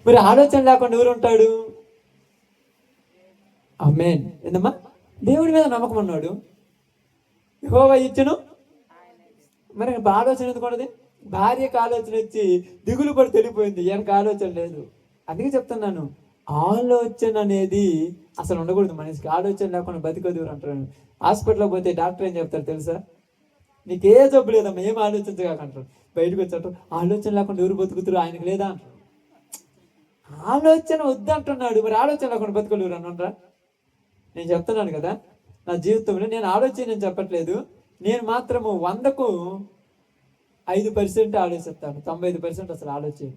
మరి ఆలోచన లేకుండా ఎవరు ఉంటాడు? ఆమేన్. ఏందమ్మా? దేవుడి మీద నమ్మకం అన్నాడు, యెహోవా ఇచ్చును. మరి ఆలోచన ఎందుకు ఉండదు? భార్యకు ఆలోచన వచ్చి దిగులు పడి తెలిపోయింది, ఈయనకు ఆలోచన లేదు. అందుకే చెప్తున్నాను, ఆలోచన అనేది అసలు ఉండకూడదు మనిషికి. ఆలోచన లేకుండా బతికదు అంటారు. హాస్పిటల్కి పోతే డాక్టర్ ఏం చెప్తారు తెలుసా? నీకే జబ్బు లేదమ్మా, ఏం ఆలోచించకంటారు. బయటకు వచ్చారు, ఆలోచన లేకుండా ఎవరు బతుకుతారు, ఆయనకు లేదా అంటారు. ఆలోచన వద్దంటున్నాడు, మరి ఆలోచన లేకుండా బతుకోలేరు అని అంటారా? నేను చెప్తున్నాను కదా, నా జీవితంలో నేను ఆలోచన నేను చెప్పట్లేదు, నేను మాత్రము 100కు 5% ఆలోచిస్తాను, 95% అసలు ఆలోచన.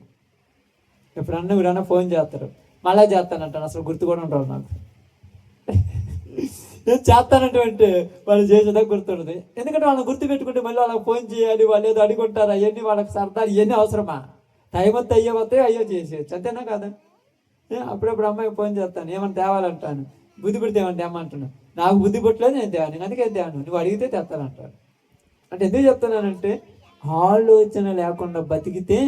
ఎప్పుడన్నా ఎవరన్నా ఫోన్ చేస్తారు, మళ్ళా చేస్తానంటాను, అసలు గుర్తు కూడా ఉంటారు నాకు. నేను చేస్తానంటే వాళ్ళు చేసేదాకా గుర్తుండదు. ఎందుకంటే వాళ్ళని గుర్తు పెట్టుకుంటే మళ్ళీ వాళ్ళకి ఫోన్ చేయాలి, వాళ్ళు ఏదో అడుగుంటారు, అవన్నీ వాళ్ళకి సరదాలు, ఇవన్నీ అవసరమా? టైం వస్తే అయ్యో చేసేయచ్చు, అంతేనా కాదా? అప్పుడప్పుడు అమ్మాయికి ఫోన్ చేస్తాను, ఏమన్నా తేవాలంటాను, బుద్ధి పెడితే ఏమన్నా తేమంటున్నాను. నాకు బుద్ధి పుట్టలేదు, నేను తేను, అందుకే తేను, నువ్వు అడిగితే తెస్తానంటాను. అంటే ఎందుకు చెప్తున్నానంటే, ఆలోచన లేకుండా బతికితే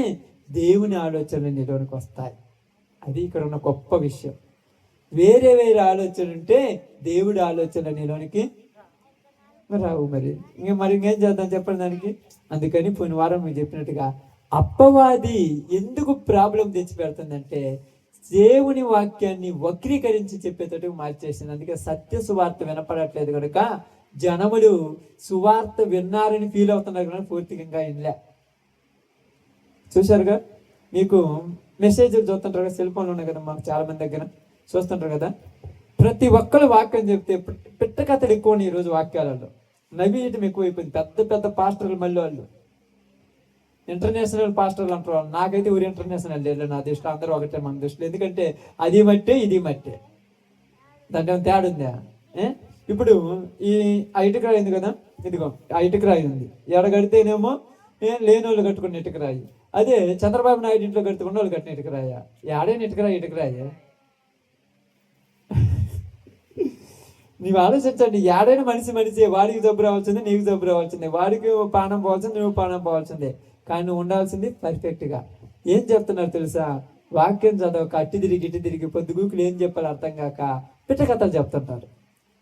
దేవుని ఆలోచనలు నీలోనికి వస్తాయి. అది ఇక్కడ ఉన్న గొప్ప విషయం. వేరే ఆలోచన ఉంటే దేవుడి ఆలోచన నీలోనికి రావు. మరి ఇంకేం చేద్దాం చెప్పండి దానికి. అందుకని పోయిన వారం మీరు చెప్పినట్టుగా అపవాది ఎందుకు ప్రాబ్లం తెచ్చి పెడుతుందంటే, దేవుని వాక్యాన్ని వక్రీకరించి చెప్పేటట్టు మార్చేసింది. అందుకే సత్య సువార్త వినపడట్లేదు కనుక జనములు సువార్త విన్నారని ఫీల్ అవుతున్నారు కానీ పూర్తిగా ఇంకా వినలే. చూశారుగా, మీకు మెసేజ్లు చూస్తుంటారు కదా, సెల్ ఫోన్లు ఉన్నాయి కదా మాకు చాలా మంది దగ్గర, చూస్తుంటారు కదా. ప్రతి ఒక్కరు వాక్యం చెప్తే పిట్టకథలు ఎక్కువ ఈరోజు వాక్యాలలో, నవ్వేయటం ఎక్కువైపోయింది. పెద్ద పెద్ద పాస్టర్లు మళ్ళీ వాళ్ళు ఇంటర్నేషనల్ పాస్టర్లు అంటారు. నాకైతే ఊరు ఇంటర్నేషనల్ లేదు నా దృష్టిలో, అందరూ ఒకటే మన దృష్టిలో. ఎందుకంటే అది మట్టే ఇది మట్టే, దాంట్లో తేడా ఉందా? ఇప్పుడు ఈ ఆ ఇటుక రాయి ఉంది కదా, ఇదిగో ఆ ఇటుక రాయి ఉంది. ఎడ కడితేనేమో లేని వాళ్ళు కట్టుకున్న ఇటుక రాయి. అదే చంద్రబాబు నాయుడు ఇంట్లో కడితే ఉన్న వాళ్ళు కట్టిన ఇటుక రాయ. ఏడైనా ఇటుక రాయి. నీవు ఆలోచించండి, ఏడైనా మనిషి వాడికి జబ్బు రావాల్సిందే, నీకు జబ్బు రావాల్సిందే, వాడికి పానం పోవాల్సిందే, నువ్వు పానం పోవాల్సిందే. కానీ నువ్వు ఉండాల్సింది పర్ఫెక్ట్గా. ఏం చెప్తున్నారు తెలుసా? వాక్యం చదవక అట్టి తిరిగి పొద్దుగూకులు ఏం చెప్పాలి అర్థం కాక పిట్ట కథలు చెప్తుంటారు.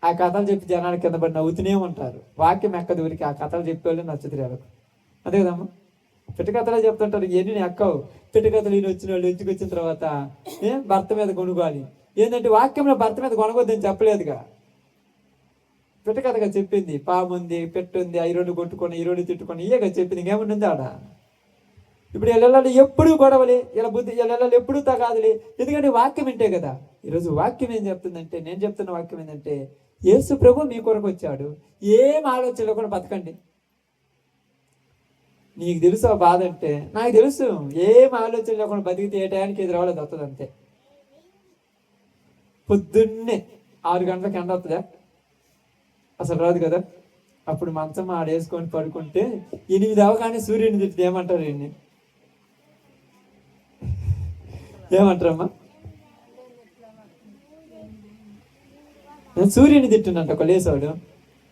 ఆ కథలు చెప్పి జనాలు కింద పడి నవ్వుతూనే ఉంటారు. వాక్యం ఎక్కదు ఊరికి, ఆ కథలు చెప్పేవాళ్ళు నచ్చుతుంది వాళ్ళకు. అదే కదమ్మా, పిట్ట కథలే చెప్తుంటారు. ఎన్ని ఎక్కవు పిట్ట కథలు. ఈయన వచ్చిన వాళ్ళు ఇంటికి వచ్చిన తర్వాత భర్త మీద కొనుగోలి. ఏంటంటే వాక్యంలో భర్త మీద కొనగొద్దని చెప్పలేదుగా, పిట్ట కథగా చెప్పింది. పాముంది, పెట్టుంది, ఈ రెండు కొట్టుకొని, ఈ రెండు తిట్టుకొని, ఇయ్యగా చెప్పింది. ఇంకేమన్నా ఆడ? ఇప్పుడు వీళ్ళ ఎప్పుడు గొడవలే, వీళ్ళ ఎప్పుడు తగాదులే. ఎందుకంటే వాక్యం వింటే కదా. ఈరోజు వాక్యం ఏం చెప్తుందంటే, నేను చెప్తున్న వాక్యం ఏంటంటే, యేసు ప్రభు మీ కొరకు వచ్చాడు. ఏం ఆలోచనలో కూడా బతకండి. నీకు తెలుసు ఆ బాధ అంటే, నాకు తెలుసు. ఏం ఆలోచన లేకుండా బతికితే ఏ టయానికి ఎదురవ్వలేదు వస్తుంది అంతే. పొద్దున్నే 6 గంటలకు ఎండ వస్తుందా? అసలు రాదు కదా. అప్పుడు మంచం ఆడేసుకొని పడుకుంటే 8 అవగానే సూర్యుని తిట్టి ఏమంటారు? ఏమంటారమ్మా? సూర్యుని తిట్టుండంట ఒక లేసాడు.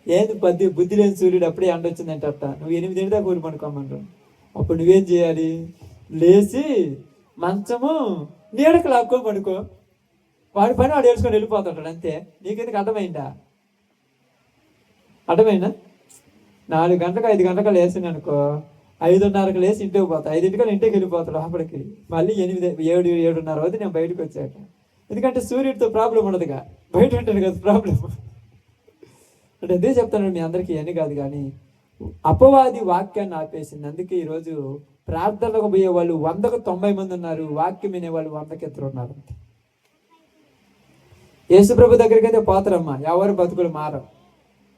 ఏంది బుద్ధి లేని సూర్యుడు అప్పుడే ఎండ వచ్చిందంటే అట్ట. నువ్వు 8 దాకా ఊరి పడుకోమంటావు. అప్పుడు నువ్వేం చేయాలి? లేచి మంచము నీడకు లాక్కో పడుకో. వాడి పని వాడు ఏడ్చుకొని వెళ్ళిపోతాడు అంతే. నీకెందుకు అర్థమైందా? 4 గంటలకు 5 గంటలకు లేచింది అనుకో, 5:30కు లేచి ఇంటికి పోతా. 5 ఇంటికి వెళ్ళిపోతాడు లోపలికి. మళ్ళీ 8, 7, 7:30 అవుతుంది నేను బయటకు వచ్చాక. ఎందుకంటే సూర్యుడితో ప్రాబ్లం ఉండదుగా, బయట ఉంటాడు కదా ప్రాబ్లం. అంటే అదే చెప్తాను మీ అందరికీ అని కాదు, కానీ అపవాది వాక్యాన్ని ఆపేసింది. అందుకే ఈరోజు ప్రార్థనలకు పోయే వాళ్ళు 100కు 90 మంది ఉన్నారు, వాక్యం వినే వాళ్ళు 100కి ఎత్తురు ఉన్నారు. యేసుప్రభు దగ్గరికి అయితే పోతారమ్మా, ఎవరు బతుకులు మారవు.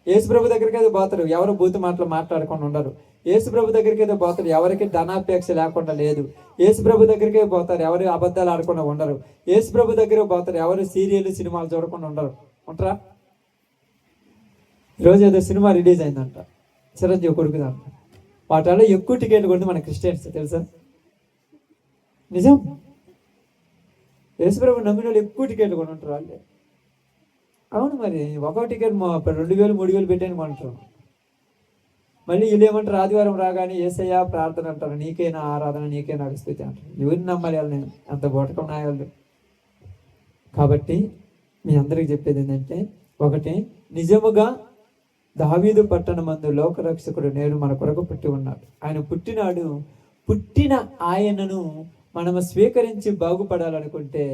యేసుప్రభు దగ్గరికి అయితే పోతారు, ఎవరు బూతు మాటలు మాట్లాడకుండా ఉండరు. యేసుప్రభు దగ్గరికి అయితే పోతారు, ఎవరికి ధనాపేక్ష లేకుండా లేదు. యేసుప్రభు దగ్గరికే పోతారు, ఎవరు అబద్ధాలు ఆడకుండా ఉండరు. యేసుప్రభు దగ్గరికి పోతారు, ఎవరు సీరియల్ సినిమాలు చూడకుండా ఉంటారా? ఈరోజు ఏదో సినిమా రిలీజ్ అయిందంట, చిరంజీవి కొడుకుదంట. వాటిలో ఎక్కువ టికెట్లు కొడితే మన క్రిస్టియన్స్ తెలుసా? నిజం. యేసుప్రభు నమ్మిన వాళ్ళు ఎక్కువ టికెట్లు కొని ఉంటారు వాళ్ళే. అవును, మరి ఒక టికెట్ 2,000 3,000 పెట్టాను అంటారు. మళ్ళీ వీళ్ళు ఏమంటారు? ఆదివారం రాగానే యేసయ్య ప్రార్థన అంటారు, నీకేనా ఆరాధన, నీకే నాకు స్థితి అంటారు. ఎవరిని నమ్మాలి వాళ్ళని? అంత బోటకం నాయాలు. కాబట్టి మీ అందరికి చెప్పేది ఏంటంటే, ఒకటి, నిజముగా దావీదు పట్టణమందు లోకరక్షకుడు నేడు మన కొరకు పుట్టి ఉన్నాడు. ఆయన పుట్టిన ఆయనను మనము స్వీకరించి బాగుపడాలనుకుంటే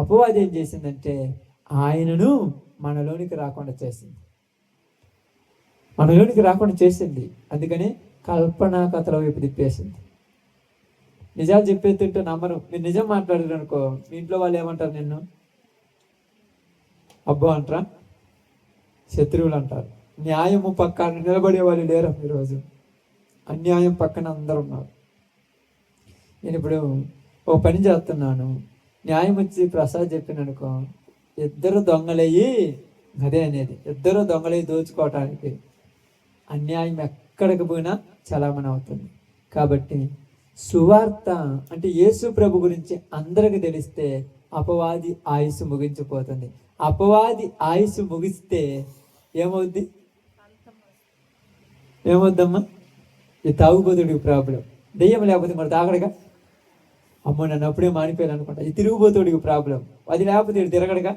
అపవాది ఏం చేసిందంటే ఆయనను మనలోనికి రాకుండా చేసింది. అందుకని కల్పనా కథల వైపు తిప్పేసింది. నిజాలు చెప్పేస్తుంటే నమ్మరు. మీరు నిజం మాట్లాడారు అనుకో, మీ ఇంట్లో వాళ్ళు ఏమంటారు? నిన్ను అబ్బో అంటారా, శత్రువులు అంటారు. న్యాయము పక్కన నిలబడే వాళ్ళు లేరు ఈరోజు. అన్యాయం పక్కన అందరు ఉన్నారు. నేను ఇప్పుడు ఓ పని చేస్తున్నాను, న్యాయం వచ్చి ప్రసాద్ చెప్పిన అనుకో, ఇద్దరు దొంగలయ్యి, అదే అనేది, ఇద్దరు దొంగలయ్యి దోచుకోవటానికి అన్యాయం ఎక్కడికి పోయినా చలామణి అవుతుంది. కాబట్టి సువార్త అంటే యేసు ప్రభు గురించి అందరికి తెలిస్తే అపవాది ఆయుస్సు ముగించిపోతుంది. అపవాది ఆయుస్సు ముగిస్తే ఏమవుద్దమ్మా? ఈ తాగుబోతుడికి ప్రాబ్లం. దెయ్యం లేకపోతే మరి తాగడగా, అమ్మో నన్ను అప్పుడే మానిపోయాను అనుకుంటా. ఈ తిరుగుబోతుడికి ప్రాబ్లం, అది లేకపోతే తిరగడగా.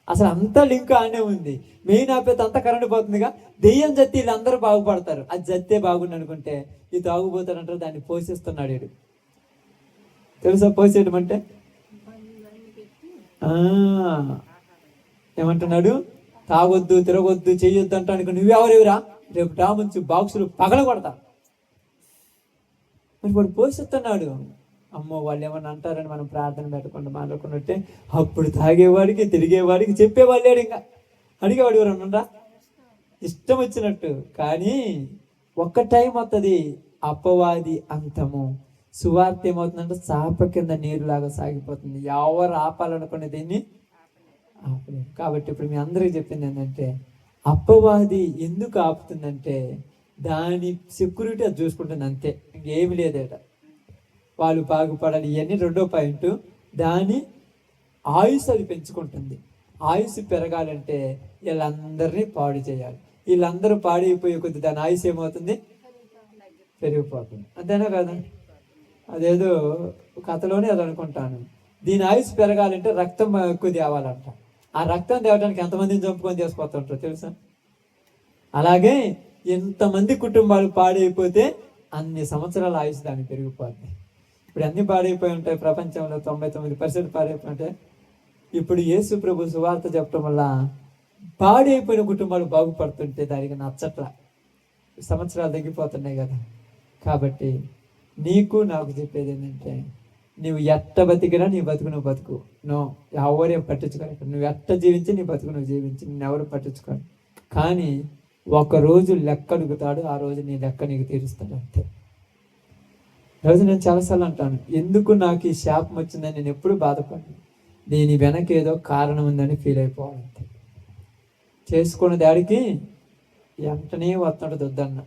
అసలు అంతా లింక్ ఆనే ఉంది. మెయిన్ ఆపేత అంతా కరెంట్ పోతుందిగా. దెయ్యం జత్తి వీళ్ళందరూ బాగుపడతారు. అది జత్తే బాగుంది అనుకుంటే ఈ తాగుబోతాడంటారు, దాన్ని పోషిస్తున్నాడు వీడు. తెలుసా పోసేయడం అంటే? ఏమంటున్నాడు? తాగొద్దు, తిరగొద్దు, చెయ్యొద్దు అంటానికి నువ్వెవరెవరా? రేపు డాముంచి బాక్సులు పగల కొడతా. మరి వాడు పోషిస్తున్నాడు. అమ్మో వాళ్ళు ఏమన్నా అంటారని మనం ప్రార్థన పెట్టకుండా మాట్లాడుకున్నట్టే అప్పుడు తాగేవాడికి, తిరిగేవాడికి చెప్పేవాళ్ళు లేడు. ఇంకా అడిగేవాడు ఎవరన్నా ఇష్టం వచ్చినట్టు. కానీ ఒక్క టైం వస్తుంది అపవాది అంతము. సువార్త ఏమవుతుందంటే చాప కింద నీరులాగా సాగిపోతుంది. ఎవరు ఆపాలనుకునే దీన్ని ఆపలేదు. కాబట్టి ఇప్పుడు మీ అందరికీ చెప్పింది ఏంటంటే, అప్పవాది ఎందుకు ఆపుతుందంటే దాని సెక్యూరిటీ అది చూసుకుంటుంది అంతే, ఇంకేమి లేదట. వాళ్ళు బాగుపడాలి ఇవన్నీ రెండో పాయింట్. దాని ఆయుష్ అది పెంచుకుంటుంది. ఆయుష్ పెరగాలంటే వీళ్ళందరినీ పాడు చేయాలి. వీళ్ళందరూ పాడైపోయే కొద్ది దాని ఆయుష్ ఏమవుతుంది? పెరిగిపోతుంది. అంతేనా కదా? అదేదో కథలోనే అది అనుకుంటాను. దీని ఆయుష్ పెరగాలంటే రక్తం ఎక్కువ తేవాలంట. ఆ రక్తం తేవడానికి ఎంతమందిని చంపుకొని చేసుకొస్తుంటారో తెలుసా? అలాగే ఎంతమంది కుటుంబాలు పాడైపోతే అన్ని సంవత్సరాల ఆయుష్ దాన్ని పెరిగిపోతుంది. ఇప్పుడు అన్ని పాడైపోయి ఉంటాయి ప్రపంచంలో, 99% పాడైపోయి ఉంటాయి. ఇప్పుడు యేసు ప్రభు సువార్త చెప్పడం వల్ల పాడైపోయిన కుటుంబాలు బాగుపడుతుంటే దానికి నచ్చట్లా, సంవత్సరాలు తగ్గిపోతున్నాయి కదా. కాబట్టి నీకు నాకు చెప్పేది ఏంటంటే, నువ్వు ఎట్ట బతికినా నీ బతుకు నువ్వు బతుకు, ఎవరేం పట్టించుకోని. నువ్వు ఎట్ట జీవించి నీ బతుకు నువ్వు జీవించి, నిన్నెవరు పట్టించుకోని. కానీ ఒకరోజు లెక్క అడుగుతాడు, ఆ రోజు నీ లెక్క నీకు తీరుస్తాడు అంతే. రోజు నేను చాలాసార్లు అంటాను, ఎందుకు నాకు ఈ శాపం వచ్చిందని నేను ఎప్పుడు బాధపడ్డాను. దీని వెనక ఏదో కారణం ఉందని ఫీల్ అయిపోవాలంతే. చేసుకున్న దాడికి వెంటనే వస్తుంటుంది వద్దన్న.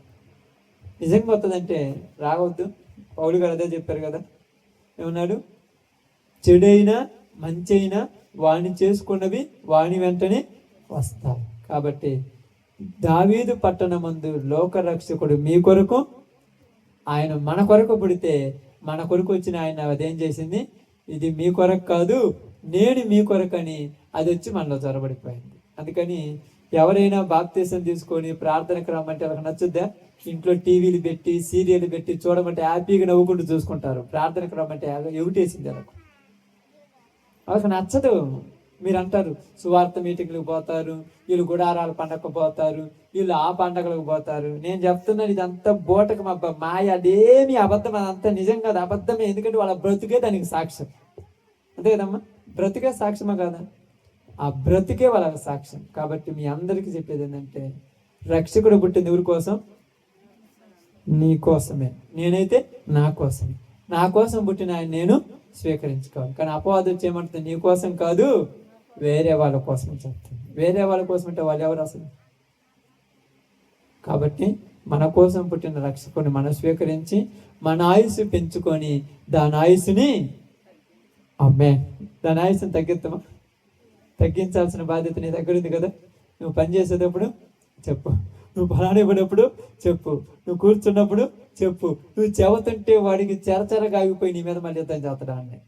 నిజంగా వస్తుందంటే రావద్దు. పౌలు గారు అదే చెప్పారు కదా, ఏమన్నాడు? చెడైనా మంచి అయినా వాణ్ణి చేసుకున్నవి వాణి వెంటనే వస్తాయి. కాబట్టి దావీదు పట్టణమందు లోకరక్షకుడు మీ కొరకు, ఆయన మన కొరకు పుడితే మన కొరకు వచ్చిన ఆయన అదేం చేసింది? ఇది మీ కొరకు కాదు, నేను మీ కొరకు అని అది వచ్చి మనలో చొరబడిపోయింది. అందుకని ఎవరైనా బాప్తీసం తీసుకొని ప్రార్థనకు రమ్మంటే వాళ్ళకి నచ్చుద్దా? ఇంట్లో టీవీలు పెట్టి సీరియల్ పెట్టి చూడమంటే హ్యాపీగా నవ్వుకుంటూ చూసుకుంటారు. ప్రార్థనకు రమ్మంటే ఎవిటేసింది వాళ్ళకి నచ్చదు. మీరు అంటారు సువార్త మీటింగ్లకు పోతారు, వీళ్ళు గుడారాల పండగకు పోతారు, వీళ్ళు ఆ పండగలకు పోతారు. నేను చెప్తున్నాను ఇదంతా బోటకు మాయ, అదేమి అబద్ధం, అదంతా నిజం కాదు, అబద్ధమే. ఎందుకంటే వాళ్ళ బ్రతుకే దానికి సాక్ష్యం. అంతే కదమ్మా? బ్రతుకే సాక్ష్యమా కాదా? ఆ బ్రతుకే వాళ్ళకి సాక్ష్యం. కాబట్టి మీ అందరికీ చెప్పేది ఏంటంటే, రక్షకుడు పుట్టింది ఎవరి కోసం? నీ కోసమే. నేనైతే నా కోసమే. నా కోసం పుట్టిన ఆయన నేను స్వీకరించుకోవాలి. కానీ అపవాదం వచ్చేయమంటుంది, నీ కోసం కాదు వేరే వాళ్ళ కోసం చెప్తుంది. వేరే వాళ్ళ కోసం అంటే వాళ్ళు ఎవరు అసలు? కాబట్టి మన కోసం పుట్టిన రక్షకుని మనం స్వీకరించి మన ఆయుస్సు పెంచుకొని దాని ఆయుస్సుని దాని ఆయుస్సుని తగ్గిస్తామా? తగ్గించాల్సిన బాధ్యత నీ దగ్గర ఉంది కదా. నువ్వు పని చేసేటప్పుడు చెప్పు, నువ్వు పలానివ్వడప్పుడు చెప్పు, నువ్వు కూర్చున్నప్పుడు చెప్పు. నువ్వు చెబుతుంటే వాడికి చెరచెరగా ఆగిపోయి నీ మీద మళ్ళీ యుద్ధం చేస్తాడా అని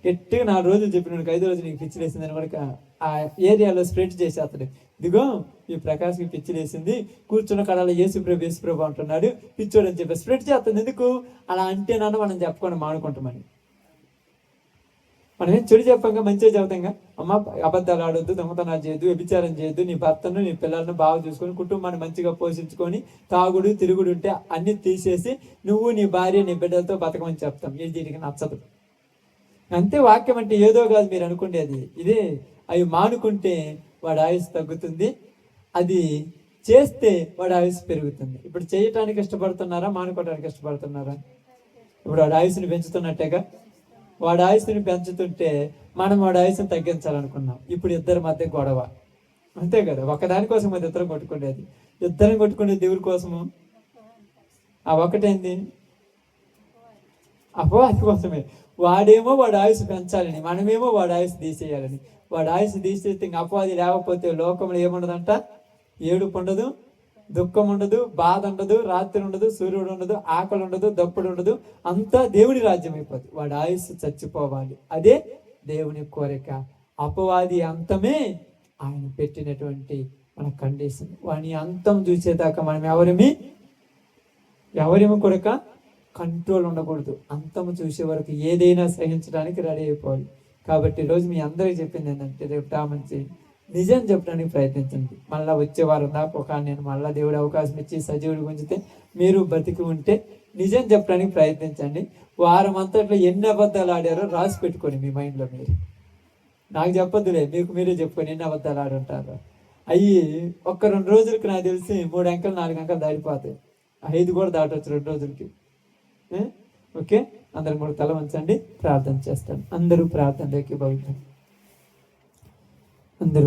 గట్టిగా 4 రోజులు చెప్పినాడు. 5వ రోజు నీకు పిచ్చి లేసిందని కూడా ఆ ఏరియాలో స్ప్రెడ్ చేసేస్తాడు. ఇదిగో ఈ ప్రకాశ్కి పిచ్చి లేసింది, కూర్చున్న కళలో యేసుప్రభు అంటున్నాడు, పిచ్చోడు అని చెప్పి స్ప్రెడ్ చేస్తుంది. ఎందుకు అలా అంటే నాన్న మనం చెప్పుకొని మానుకుంటామని. మనం ఏం చెడు చెప్పంగా మంచిగా చెబుతాంగా, అమ్మ అబద్ధాలు ఆడొద్దు, దొంగతనాలు చేయొద్దు, వ్యభిచారం చేయొద్దు, నీ భర్తను నీ పిల్లలను బాగా చూసుకొని కుటుంబాన్ని మంచిగా పోషించుకొని తాగుడు తిరుగుడు ఉంటే అన్ని తీసేసి నువ్వు నీ భార్య నీ బిడ్డలతో బతకమని చెప్తాం. ఇది దీనికి నచ్చదు అంతే. వాక్యం అంటే ఏదో కాదు మీరు అనుకునేది ఇదే. అవి మానుకుంటే వాడి ఆయుష్ తగ్గుతుంది, అది చేస్తే వాడి ఆయుష్ పెరుగుతుంది. ఇప్పుడు చేయటానికి ఇష్టపడుతున్నారా, మానుకోవడానికి ఇష్టపడుతున్నారా? ఇప్పుడు వాడి ఆయుష్ని పెంచుతున్నట్టేగా. వాడి ఆయుష్ని పెంచుతుంటే మనం వాడి ఆయుష్ని తగ్గించాలనుకున్నాం. ఇప్పుడు ఇద్దరి మధ్య గొడవ, అంతే కదా. ఒకదానికోసం అది ఇద్దరం కొట్టుకునేది, ఇద్దరం కొట్టుకునేది దేవుడి కోసము. ఆ ఒకటేంది? అపవాది కోసమే. వాడేమో వాడి ఆయుష్ పెంచాలని, మనమేమో వాడి ఆయుష్ తీసేయాలని. వాడి ఆయుష్ తీసేస్తే ఇంక అపవాది లేకపోతే లోకంలో ఏముండదంట? ఏడుపు ఉండదు, దుఃఖం ఉండదు, బాధ ఉండదు, రాత్రి ఉండదు, సూర్యుడు ఉండదు, ఆకలి ఉండదు, దప్పుడు ఉండదు. అంతా దేవుని రాజ్యం అయిపోతుంది. వాడి ఆయుష్ చచ్చిపోవాలి, అదే దేవుని కోరిక. అపవాది అంతమే ఆయన పెట్టినటువంటి మన కండిషన్. వాని అంతం చూసేదాకా మనం ఎవరేమో కొరక కంట్రోల్ ఉండకూడదు. అంతము చూసే వరకు ఏదైనా సహించడానికి రెడీ అయిపోవాలి. కాబట్టి ఈరోజు మీ అందరికీ చెప్పింది ఏంటంటే, రేపు మంచి నిజం చెప్పడానికి ప్రయత్నించండి. మళ్ళీ వచ్చే వారం దాకా ఒక నేను మళ్ళీ దేవుడు అవకాశం ఇచ్చి సజీవుడి గుంజితే మీరు బతికి ఉంటే నిజం చెప్పడానికి ప్రయత్నించండి. వారం అంతట్లో ఎన్ని అబద్ధాలు ఆడారో రాసి పెట్టుకోండి మీ మైండ్లో. మీరు నాకు చెప్పొద్దులే, మీకు మీరే చెప్పుకొని ఎన్ని అబద్ధాలు ఆడుంటారు. అవి 1-2 రోజులకి నాకు తెలిసి 3 అంకెలు 4 అంకెలు దాటిపోతాయి. 5 కూడా దాటవచ్చు 2 రోజులకి. ఓకే, అందరు కూడా తల వంచండి, ప్రార్థన చేస్తాను. అందరూ ప్రార్థనలోకి భవించండి. అందరూ